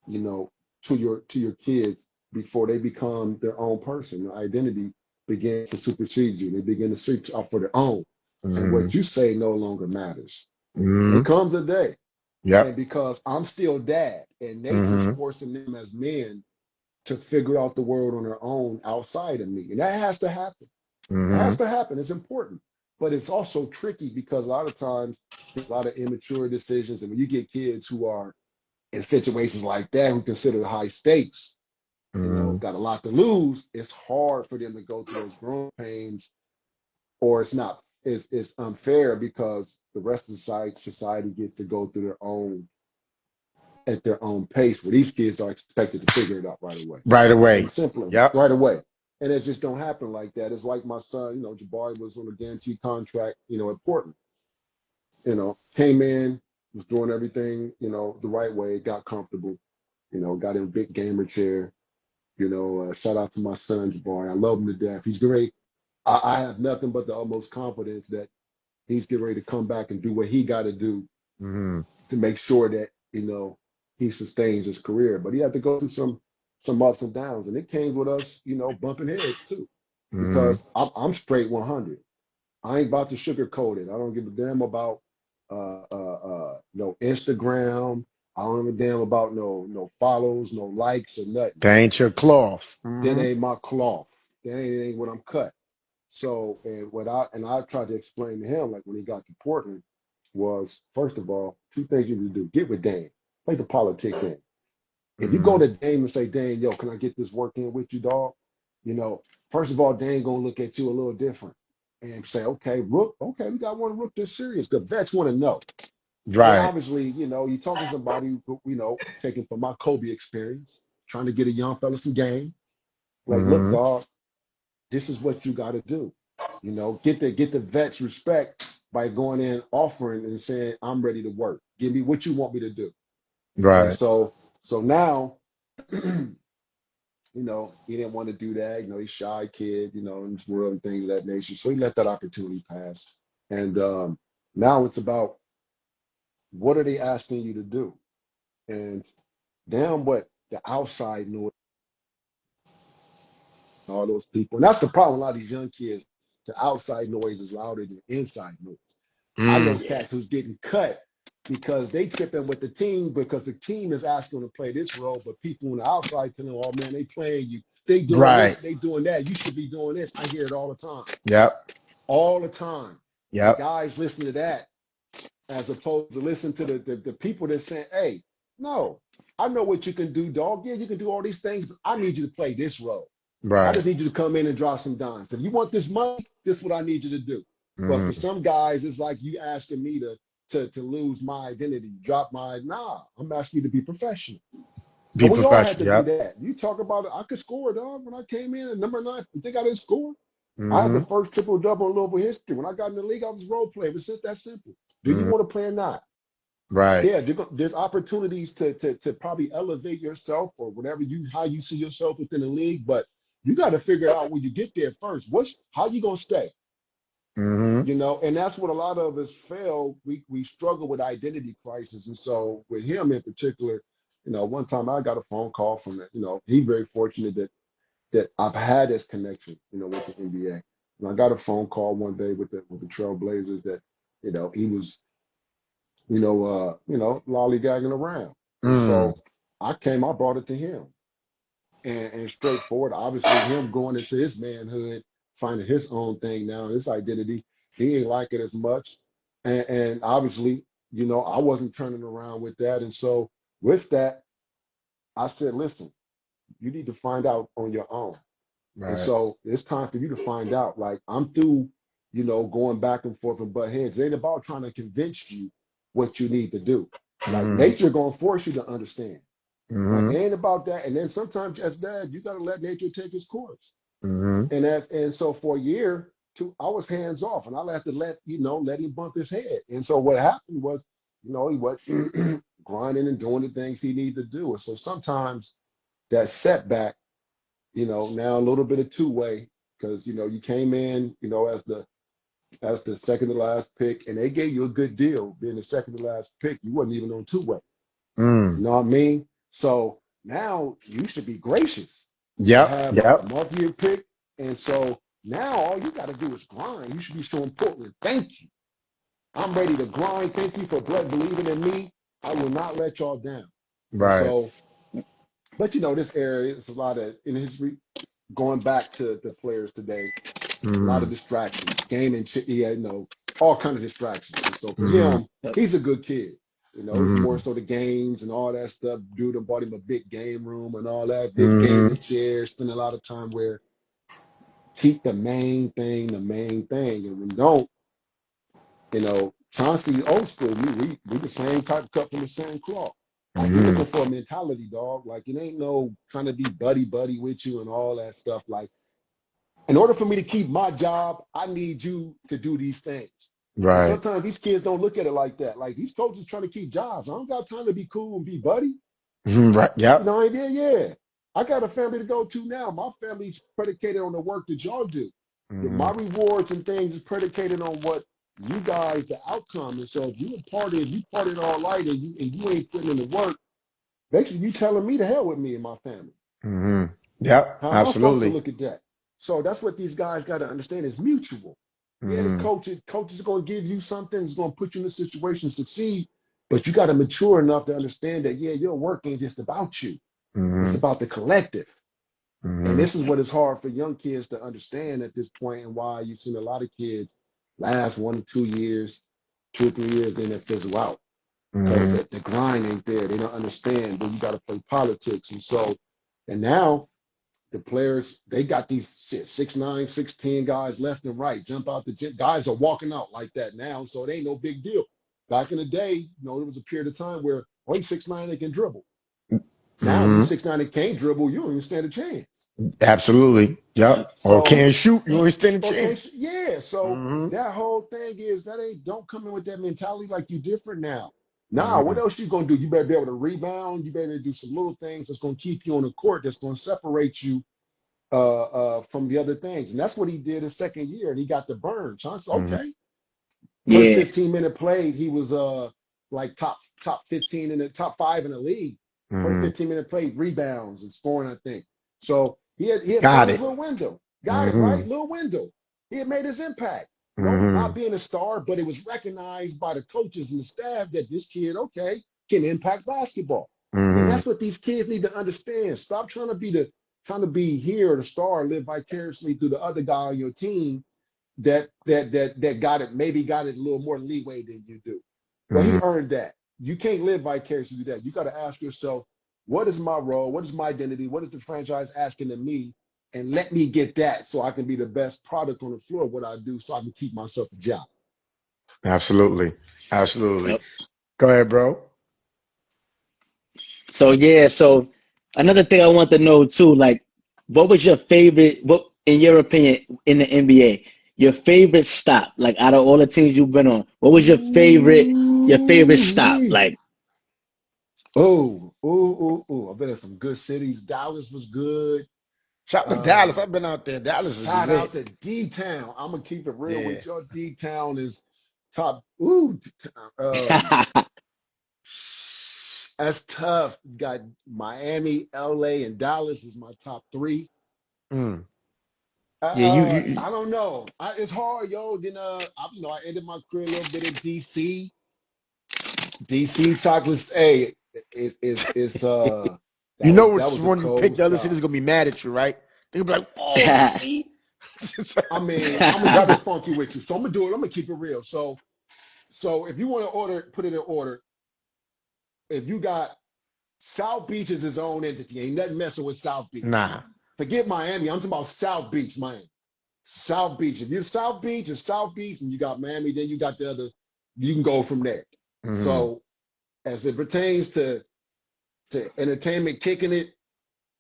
you know, to your kids before they become their own person. Their identity begins to supersede you. They begin to search out for their own. And Hmm. what you say no longer matters. It Hmm. comes a day. And Yep. because I'm still dad and nature's Hmm. forcing them as men to figure out the world on their own outside of me. And that has to happen. It Hmm. has to happen. It's important. But it's also tricky because a lot of times there's a lot of immature decisions. And when you get kids who are in situations like that, who consider high stakes, Hmm. got a lot to lose, it's hard for them to go through those growing pains, or it's unfair because the rest of society gets to go through their own at their own pace, where these kids are expected to figure it out right away. Right away. And simply Yep. right away. And it just don't happen like that. It's like my son, Jabari was on a guaranteed contract, at Portland. Came in, was doing everything, the right way, got comfortable, got in a big gamer chair. Shout out to my son, Jabari. I love him to death. He's great. I have nothing but the utmost confidence that he's getting ready to come back and do what he got to do Hmm. to make sure that he sustains his career. But he had to go through some ups and downs, and it came with us, bumping heads too, Hmm. because I'm straight 100. I ain't about to sugarcoat it. I don't give a damn about no Instagram. I don't give a damn about no follows, no likes or nothing. They ain't your cloth. That Hmm. ain't my cloth. That ain't what I'm cut. So, and I tried to explain to him, like when he got to Portland, was first of all, two things you need to do: get with Dame, play the politic game. If you go Hmm. to Dame and say, Dame, yo, can I get this work in with you, dog? First of all, Dame gonna look at you a little different and say, okay, Rook, okay, we got one Rook that's serious. The vets want to know. And Right. obviously, you talk to somebody who, taking from my Kobe experience, trying to get a young fella some game. Like, look, Hmm. dog, this is what you got to do. Get the vets respect by going in, offering and saying, I'm ready to work. Give me what you want me to do. And Right. so now, he didn't want to do that. He's a shy kid, in this world and things of that nature. So he let that opportunity pass. And now it's about what are they asking you to do? And damn what the outside noise, all those people. And that's the problem. A lot of these young kids, the outside noise is louder than inside noise. I know Mm. cats who's getting cut because they tripping with the team because the team is asking them to play this role, but people on the outside telling them, oh man, they playing you. They doing this, Right. they doing that. You should be doing this. I hear it all the time. Yep. All the time. And Yep. guys listen to that as opposed to listen to the people that saying, hey, no, I know what you can do, dog. Yeah, you can do all these things, but I need you to play this role. I Right. just need you to come in and drop some dimes. If you want this money, this is what I need you to do. But for Mm. some guys, it's like you asking me to lose my identity, drop my I'm asking you to be professional. Be And we all had professional. to do Yep. that. You talk about it, I could score, dog. When I came in at number 9, you think I didn't score? I had the Mm-hmm. first triple double in Louisville history. When I got in the league, I was role playing. It's that simple. Do you Mm-hmm. want to play or not? Right. Yeah, there's opportunities to probably elevate yourself or whatever how you see yourself within the league, but you got to figure out when you get there first. How you gonna stay? Mm-hmm. And that's what a lot of us fail. We struggle with identity crisis, and so with him in particular, one time I got a phone call from it. He's very fortunate that I've had this connection, with the NBA. And I got a phone call one day with the Trail Blazers that, he was lollygagging around. And Mm. so I brought it to him and straightforward. Obviously, him going into his manhood, finding his own thing now, his identity, he ain't like it as much. And obviously, I wasn't turning around with that. And so with that, I said, listen, you need to find out on your own. And Right. so it's time for you to find out. Like I'm through, going back and forth and butt heads. It ain't about trying to convince you what you need to do. Like Mm-hmm. nature gonna force you to understand. Like it Mm-hmm. ain't about that. And then sometimes as dad, you gotta let nature take its course. Mm-hmm. And so for a year, I was hands off, and I had to let him bump his head. And so what happened was, he was grinding and doing the things he needed to do. And so sometimes that setback now a little bit of two-way because you came in, as the second to last pick, and they gave you a good deal being the second to last pick. You wasn't even on two-way. You Mm. know what I mean? So now you should be gracious to Yep. have a Yep. multi-year pick. And so now all you got to do is grind. You should be showing Portland, thank you. I'm ready to grind. Thank you for believing in me. I will not let y'all down. And Right. so, but this area is a lot of in history going back to the players today. A lot of Mm-hmm. distractions, gaming, all kind of distractions. And so for Mm-hmm. him, he's a good kid. It's more Mm-hmm. so the games and all that stuff. Dude done bought him a big game room and all that, big Mm-hmm. gaming chairs, spend a lot of time where keep the main thing the main thing. And when don't, Chauncey old school, we the same type cut from the same cloth. Like he Mm-hmm. looking for a mentality, dog. Like it ain't no trying to be buddy buddy with you and all that stuff. Like in order for me to keep my job, I need you to do these things. And Right. sometimes these kids don't look at it like that. Like these coaches trying to keep jobs. I don't got time to be cool and be buddy. Mhm. Right. Yep. I ain't there. Yeah. I got a family to go to now. My family's predicated on the work that y'all do. My Mm-hmm. rewards and things is predicated on what you guys, the outcome. And so if you partied all night and you ain't putting in the work, basically you telling me to hell with me and my family. Mm-hmm. Yep. How am I supposed to Absolutely. look at that? So that's what these guys got to understand is mutual. Yeah, the Mm-hmm. coach is going to give you something, is going to put you in a situation to succeed, but you got to mature enough to understand that, yeah, your work ain't just about you. It's Mm-hmm. about the collective. And Mm-hmm. this is what is hard for young kids to understand at this point and why you've seen a lot of kids last 1 to 2 years, 2 or 3 years, then they fizzle out because Mm-hmm. the grind ain't there. They don't understand that you got to play politics. And now the players, they got these 6'9", 6'10" guys left and right, jump out the gym. Guys are walking out like that now, so it ain't no big deal. Back in the day, there was a period of time where, oh, he's 6'9", they can dribble. Now, if you Mm-hmm. 6'9" and can't dribble, you don't even stand a chance. Absolutely. Yep. Or So, can't shoot. You ain't stand a okay, chance. yeah. So Mm-hmm. that whole thing is don't come in with that mentality like you different now. Now, what Mm-hmm. else you gonna do? You better be able to rebound. You better do some little things that's gonna keep you on the court. That's gonna separate you from the other things. And that's what he did his second year, and he got the burn. Chance, Mm-hmm. okay. Per Yeah. 15-minute played, he was like top 15 in the top 5 in the league. Per Mm-hmm. 15-minute played, rebounds and scoring, I think. So he had found Got his it. little window. Got it, Mm-hmm. right? Little window. He had made his impact. No, Mm-hmm. not being a star, but it was recognized by the coaches and the staff that this kid, okay, can impact basketball. And Mm-hmm. that's what these kids need to understand. Stop trying to be here, the star, live vicariously through the other guy on your team that got it, maybe got it a little more leeway than you do. Well, he Mm-hmm. earned that. You can't live vicariously through that. You got to ask yourself, what is my role? What is my identity? What is the franchise asking of me? And let me get that so I can be the best product on the floor of what I do so I can keep myself a job. Absolutely. Absolutely. Yep. Go ahead, bro. So yeah, so another thing I want to know too, like, what was your favorite? What, in your opinion, in the NBA, your favorite stop? Like, out of all the teams you've been on, what was your favorite? Your favorite stop? Ooh-wee. Like, I've been in some good cities. Dallas was good. Shout out to Dallas. Uh, I've been out there. Dallas is Shout out lit. to D-Town. I'm gonna keep it real Yeah. with y'all. D-Town is top. Ooh, that's tough. Got Miami, LA, and Dallas is my top three. Mm. Yeah, you I don't know. It's hard, yo. Then I ended my career a little bit in DC. DC chocolates. Hey, it's you know that which was a one you cold picked. The other stop. city's gonna be mad at you, right? They'll be like, "Oh, DC." I mean, I'm gonna keep it funky with you. So I'm gonna do it. I'm gonna keep it real. So if you want to put it in order. If you got South Beach is his own entity, ain't nothing messing with South Beach. Nah. Forget Miami. I'm talking about South Beach, Miami. South Beach. If you're South Beach and South Beach, and you got Miami, then you got the other. You can go from there. Mm-hmm. So as it pertains to entertainment, kicking it,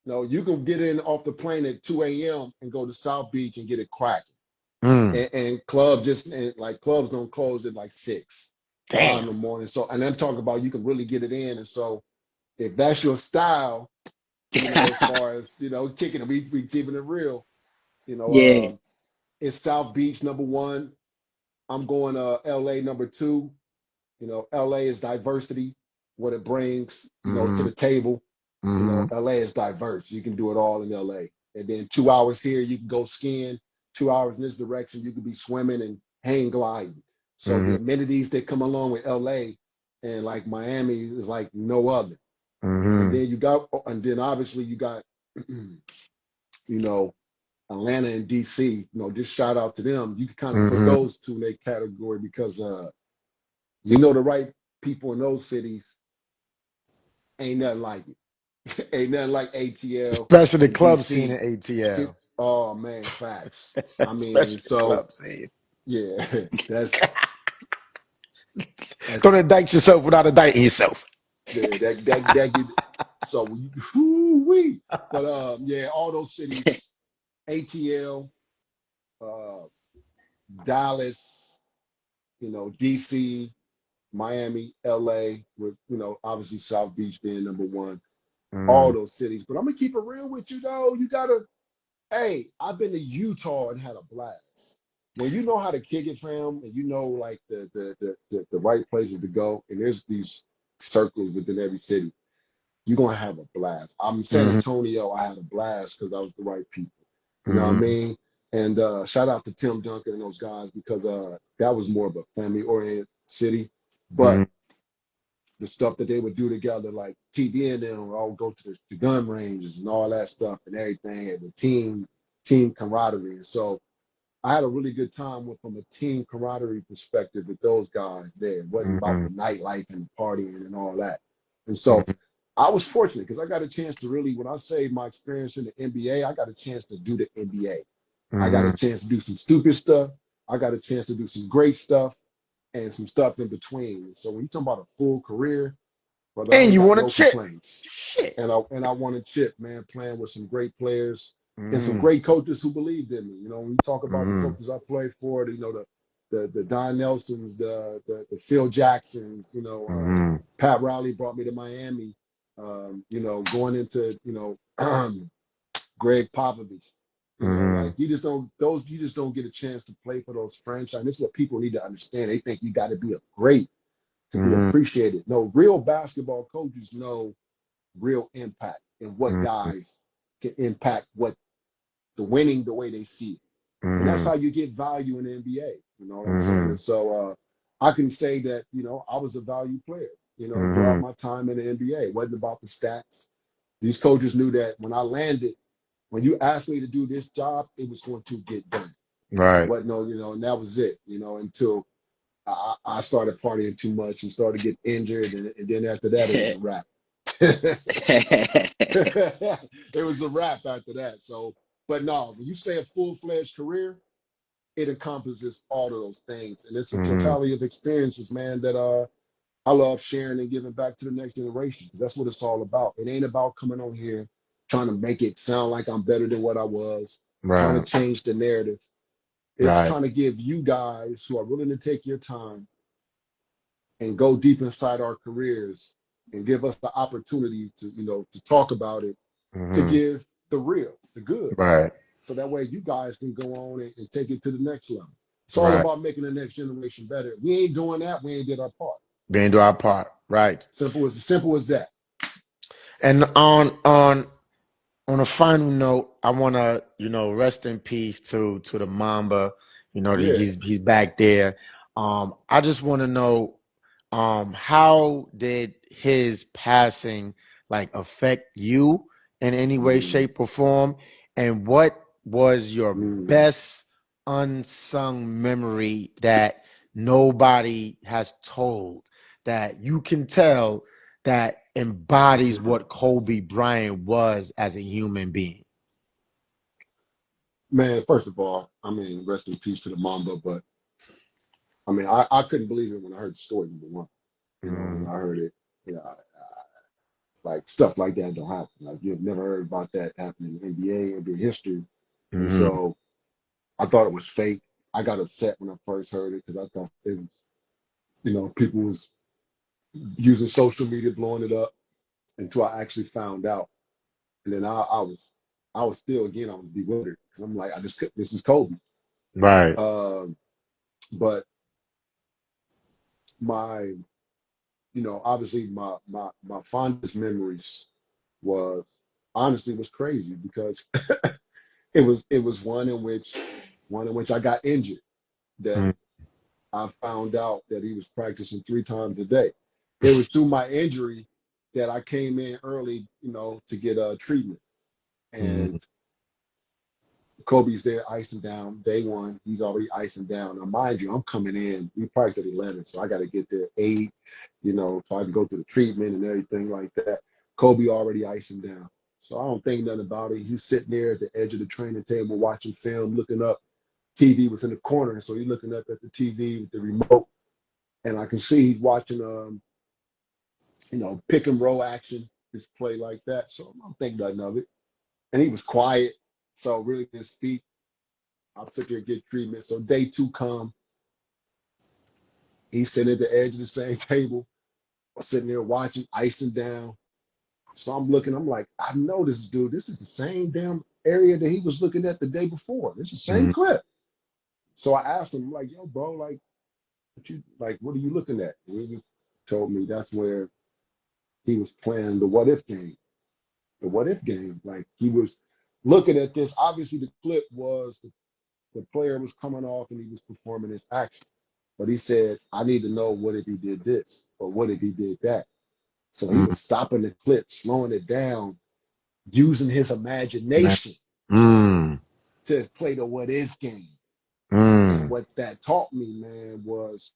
you can get in off the plane at 2 a.m. and go to South Beach and get it cracking. Mm. And clubs don't close at like 6, 5 in Damn. the morning. So, and I'm talking about you can really get it in. And so if that's your style, as far as, kicking it, we keeping it real, you know, Yeah. um, it's South Beach number one. I'm going LA number two. LA is diversity, what it brings, to Mm-hmm. the table. Mm-hmm. LA is diverse. You can do it all in LA. And then 2 hours here, you can go skiing. 2 hours in this direction, you could be swimming and hang gliding. So the Mm-hmm. amenities that come along with LA and like Miami is like no other. Mm-hmm. And then obviously you got, Atlanta and DC, just shout out to them. You can kind of put Mm-hmm. those two in their category because, the right people in those cities ain't nothing like it. Ain't nothing like ATL Especially the and club scene DC. in ATL. Oh man, facts. I mean, Especially the so club scene. yeah, that's Don't that's indict yourself without indicting yourself. yeah, that get so whoo-wee. But yeah, all those cities, ATL, uh, Dallas, DC, Miami, LA, with obviously South Beach being number one. All Mm-hmm. those cities. But I'm gonna keep it real with you though. You gotta. Hey, I've been to Utah and had a blast. When you know how to kick it, fam, and you know like the right places to go, and there's these circles within every city, you're gonna have a blast. I'm in San Mm-hmm. Antonio, I had a blast because I was the right people. You know what I Mm-hmm. mean? And shout out to Tim Duncan and those guys because that was more of a family-oriented city. But Mm-hmm. the stuff that they would do together, like TV and them would all go to the gun ranges and all that stuff and everything, and the team camaraderie. And so I had a really good time from a team camaraderie perspective with those guys there. It wasn't about Mm-hmm. the nightlife and partying and all that. And so I was fortunate because I got a chance to really, when I say my experience in the NBA, I got a chance to do the NBA. I got a Mm-hmm. chance to do some stupid stuff. I got a chance to do some great stuff and some stuff in between. So when you talk about a full career, brother, I And ain't you got want a no chip. complaints. Shit. And I won a chip, man, playing with some great players and some Mm-hmm. great coaches who believed in me. When you talk about the Mm-hmm. coaches I played for, the Don Nelsons, the Phil Jacksons, Mm-hmm. Pat Riley brought me to Miami. Going into Greg Popovich. Mm-hmm. Like you just don't get a chance to play for those franchises. This is what people need to understand. They think you got to be a great to be Mm-hmm. appreciated. No, real basketball coaches know real impact and what Mm-hmm. guys can impact what the winning the way they see it. And that's Mm-hmm. how you get value in the NBA. You know what I'm saying? Mm-hmm. And so I can say that, I was a value player, throughout Mm-hmm. my time in the NBA. It wasn't about the stats. These coaches knew that when I landed, when you asked me to do this job, it was going to get done. It Right. wasn't no, and that was it, until I started partying too much and started getting injured. And then after that, it was a wrap. It was a wrap after that. So, but no, when you say a full-fledged career, it encompasses all of those things. And it's a Mm-hmm. totality of experiences, man, that I love sharing and giving back to the next generation. 'Cause that's what it's all about. It ain't about coming on here trying to make it sound like I'm better than what I was, trying to Right. change the narrative. It's Right. trying to give you guys who are willing to take your time and go deep inside our careers and give us the opportunity to, to talk about it, to Mm-hmm. give the real, the good. Right. So that way you guys can go on and take it to the next level. It's all Right. about making the next generation better. If we ain't doing that, we ain't did our part. Being do our part. Right. Simple as that. And on a final note, I want to, rest in peace to the Mamba. Yeah. He's back there. I just want to know, how did his passing like affect you in any way, Mm, shape, or form? And what was your mm, best unsung memory that nobody has told that you can tell that embodies what Kobe Bryant was as a human being? man, first of all, I mean, rest in peace to the Mamba, but I mean, I couldn't believe it when I heard the story, number one. When Mm, I heard it, like stuff like that don't happen. Like you've never heard about that happening in NBA, NBA history. And mm, so I thought it was fake. I got upset when I first heard it because I thought it was, people was using social media, blowing it up until I actually found out. And then I was still, again, I was bewildered because I'm like, this is Kobe. right. Um, but my, obviously my fondest memories was honestly was crazy because it was one in which I got injured that Mm, I found out that he was practicing 3 times a day. It was through my injury that I came in early, to get treatment. mm, And Kobe's there icing down day one. He's already icing down. Now, mind you, I'm coming in. We practice at 11, so I got to get there at 8, so I can go through the treatment and everything like that. Kobe already icing down. So I don't think nothing about it. He's sitting there at the edge of the training table watching film, looking up. TV was in the corner, so he's looking up at the TV with the remote, and I can see he's watching, pick and roll action, just play like that. So I'm thinking nothing of it. And he was quiet, so really didn't speak. I'll sit there and get treatment. So day two come, he's sitting at the edge of the same table, sitting there watching, icing down. So I'm looking, I'm like, I know this dude. This is the same damn area that he was looking at the day before. It's the same mm, clip. So I asked him, like, yo, bro, like, what are you looking at? And he told me that's where he was playing the what if game. The what if game. Like he was looking at this. Obviously, the clip was the player was coming off and he was performing his action. But he said, I need to know what if he did this or what if he did that. So he mm, was stopping the clip, slowing it down, using his man. imagination Mm, to play the what if game. And mm, what that taught me, man, was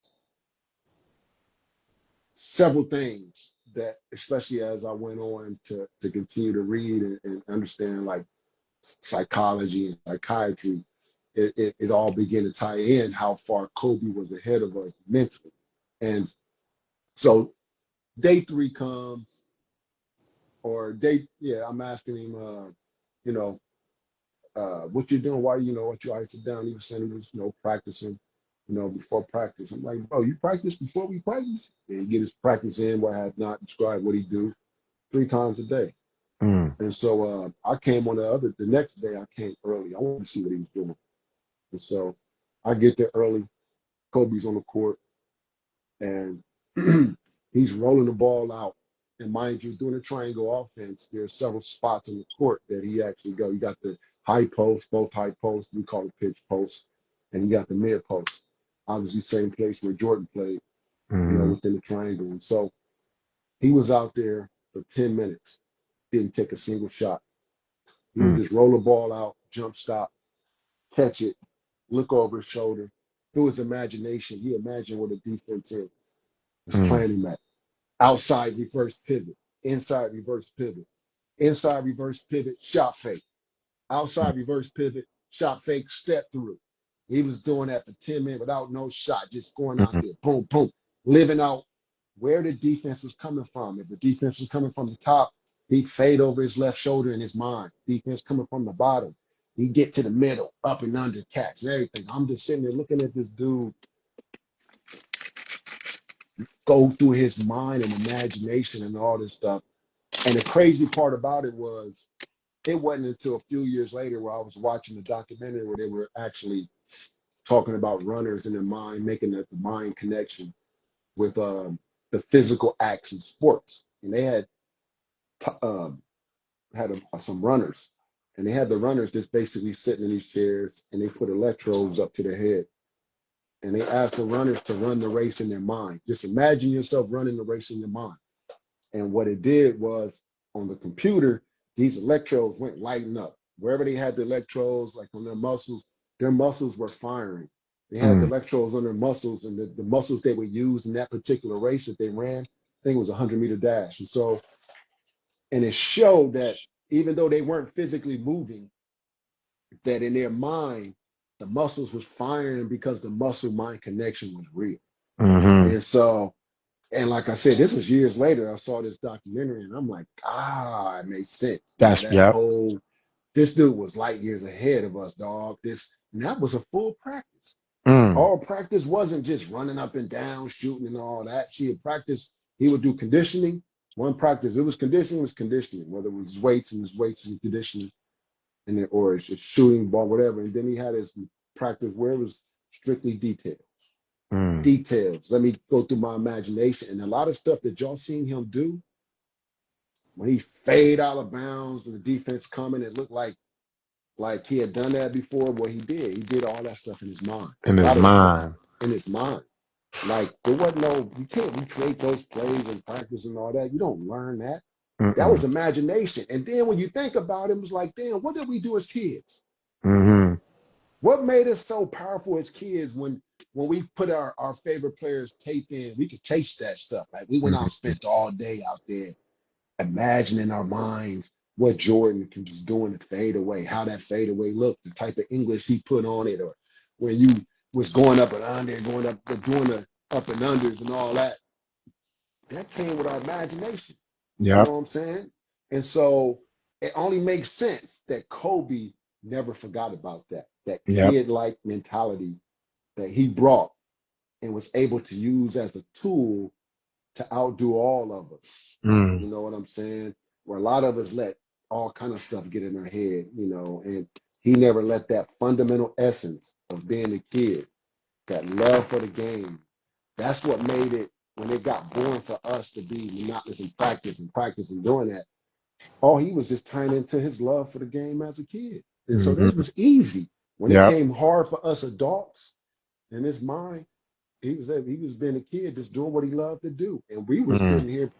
several things that, especially as I went on to continue to read and understand like psychology and psychiatry, it all began to tie in how far Kobe was ahead of us mentally. And so day three comes, or yeah, I'm asking him, you know, what you doing? Why, what you ice it down? He was saying he was, practicing, before practice. I'm like, bro, you practice before we practice? Yeah, he get his practice in where I had not described what he do 3 times a day. mm, And so I came on the next day I came early. I wanted to see what he was doing. And so I get there early. Kobe's on the court and he's rolling the ball out. And mind you, doing a triangle offense, there's several spots in the court that he actually go. You got the high post, both high posts, we call it pitch post, and you got the mid post. obviously same place where Jordan played, Mm-hmm. within the triangle. And so he was out there for 10 minutes, didn't take a single shot. He would just roll the ball out, jump stop, catch it, look over his shoulder. Through his imagination, he imagined what a defense is. Was Mm-hmm. planning that. Outside reverse pivot, inside reverse pivot, inside reverse pivot, shot fake, outside reverse pivot, shot fake, step through. He was doing that for 10 minutes without no shot, just going out Mm-hmm. there, boom, boom, living out where the defense was coming from. If the defense was coming from the top, he'd fade over his left shoulder in his mind. Defense coming from the bottom, he'd get to the middle, up and under, catch and everything. I'm just sitting there looking at this dude go through his mind and imagination and all this stuff. And the crazy part about it was, it wasn't until a few years later where I was watching the documentary where they were actually talking about runners in their mind, making the mind connection with the physical acts in sports. And they had some runners, and they had the runners just basically sitting in these chairs, and they put electrodes up to their head, and they asked the runners to run the race in their mind. Just imagine yourself running the race in your mind. And what it did was, on the computer, these electrodes went lighting up. Wherever they had the electrodes, like on their muscles were firing. They had the Mm-hmm. electrodes on their muscles, and the muscles they would use in that particular race that they ran, I think it was a 100-meter dash. And so, and it showed that even though they weren't physically moving, that in their mind, the muscles was firing because the muscle mind connection was real. Mm-hmm. And so, and like I said, this was years later. I saw this documentary, and I'm like, it makes sense. That's That yep. whole, this dude was light years ahead of us, dog. And that was a full practice. Mm. All practice wasn't just running up and down, shooting and all that. See, in practice, he would do conditioning. One practice, it was conditioning, whether it was weights and conditioning, and then, or it's just shooting ball, whatever. And then he had his practice where it was strictly detail. Mm. Details. Let me go through my imagination. And a lot of stuff that y'all seen him do when he fade out of bounds when the defense coming, it looked like he had done that before. Well, he did. He did all that stuff in his mind. In A his lot of the stuff mind. in his mind. Like there wasn't no, you can't recreate those plays and practice and all that. You don't learn that. That was Mm-mm. imagination. And then when you think about it, it was like, damn, what did we do as kids? Mm-hmm. What made us so powerful as kids when we put our favorite players tape in, we could taste that stuff. Like we went out and Mm-hmm. spent all day out there imagining our minds what Jordan was doing to fade away, how that fade away looked, the type of English he put on it, or when you was going up and under, going up, doing the up and unders and all that. That came with our imagination. You know Yep. what I'm saying? And so it only makes sense that Kobe never forgot about that Yep. kid-like mentality that he brought and was able to use as a tool to outdo all of us. Mm. You know what I'm saying? Where a lot of us let all kind of stuff get in our head, and he never let that fundamental essence of being a kid, that love for the game. That's what made it when it got born for us to be monotonous and practice and doing that. All he was just tying into his love for the game as a kid. And so that Mm-hmm. was easy. When it Yep. came hard for us adults in his mind, he was being a kid just doing what he loved to do. And we were Mm. sitting here,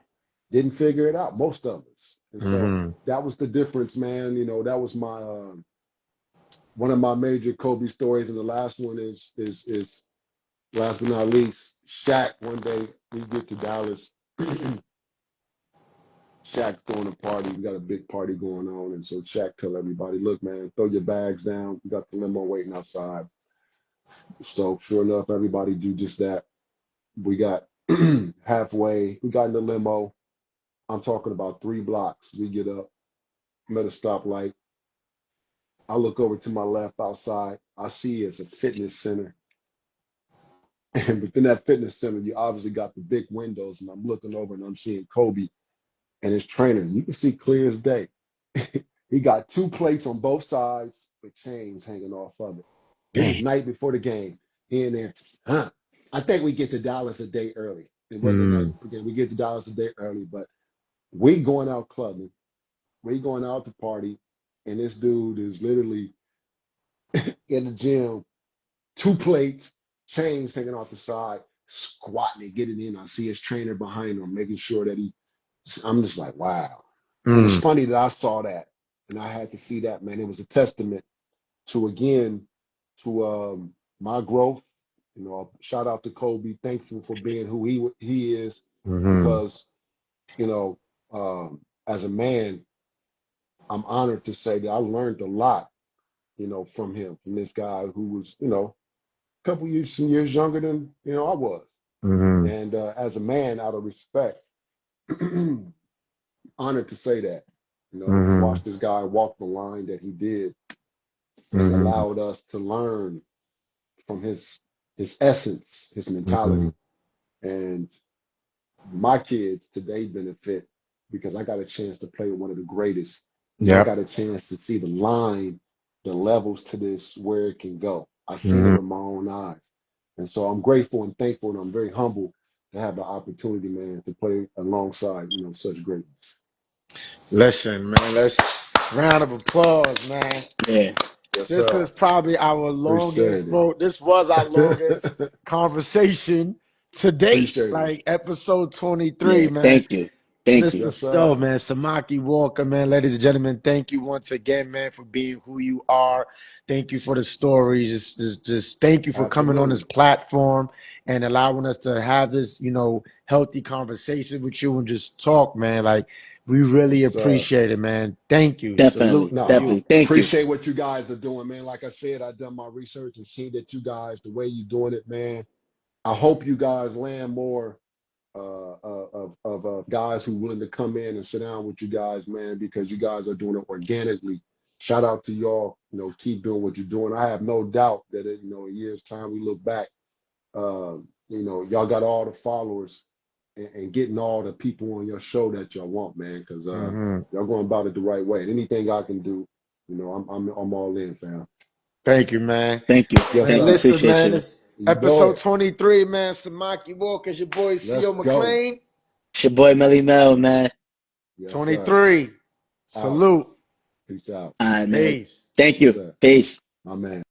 didn't figure it out, most of us. And so Mm-hmm. that was the difference, man. That was my one of my major Kobe stories. And the last one is last but not least, Shaq. One day we get to Dallas. Shaq throwing a party. We got a big party going on. And so Shaq tell everybody, look, man, throw your bags down. We got the limo waiting outside. So sure enough, everybody do just that. We got halfway. We got in the limo. I'm talking about 3 blocks. We get up, met a stoplight. I look over to my left outside. I see it's a fitness center. And within that fitness center, you obviously got the big windows. And I'm looking over and I'm seeing Kobe and his trainer. You can see clear as day. He got 2 plates on both sides with chains hanging off of it. This is Dang. night before the game. He in there, huh? I think we get to Dallas a day early. It wasn't the night Mm. before the game. We get to Dallas a day early, but we going out clubbing. We going out to party, and this dude is literally in the gym, 2 plates. chains hanging off the side, squatting and getting in. I see his trainer behind him, making sure that I'm just like, wow. And it's Mm, funny that I saw that and I had to see that, man. It was a testament to, again, to my growth. You know, shout out to Kobe. Thankful for being who he is, mm-hmm, because, you know, as a man, I'm honored to say that I learned a lot, you know, from him, from this guy who was, you know, a couple years, some years younger than, you know, I was. mm-hmm, And as a man, out of respect, honored to say that, you know, to mm-hmm, watch this guy walk the line that he did and mm-hmm, allowed us to learn from his essence, his mm-hmm. mentality. And my kids today benefit because I got a chance to play with one of the greatest, and I Yep. got a chance to see the line, the levels to this, where it can go. I seen it Mm-hmm. with my own eyes. And so I'm grateful and thankful, and I'm very humble to have the opportunity, man, to play alongside, you know, such greatness. Listen, man, let's round of applause, man. Yeah. Yes, This sir. is probably our Appreciate longest, it. bro. This was our longest conversation to date, Appreciate it. like episode 23, Yeah. man. Thank you. Thank you. Mr. Yes, So, sir. man, Samaki Walker, man, ladies and gentlemen, thank you once again, man, for being who you are. Thank you for the stories. Just thank you for coming on this Absolutely. platform and allowing us to have this, healthy conversation with you and just talk, man. Like, we really Yes, sir. appreciate it, man. Thank you. Definitely. Salute No, to you. Definitely. Thank you. appreciate what you guys are doing, man. Like I said, I done my research and seen that you guys, the way you doing it, man. I hope you guys land more of guys who willing to come in and sit down with you guys, man, because you guys are doing it organically. Shout out to y'all. You know, keep doing what you're doing. I have no doubt that a year's time we look back, y'all got all the followers and getting all the people on your show that y'all want, man, because Hmm. y'all going about it the right way. And anything I can do, I'm all in, fam. Thank you, man. Thank you. Yes, Man, Thank you. sir. listen, Appreciate man, you. it's You know episode it. 23, man. Samaki Walker, it's your boy, Let's C.O. go. McLean. It's your boy Melly Mel, man. Yes, sir. 23. Out. Salute. Peace out. All right, man. Peace. Thank Yes, you. sir. Peace. My man.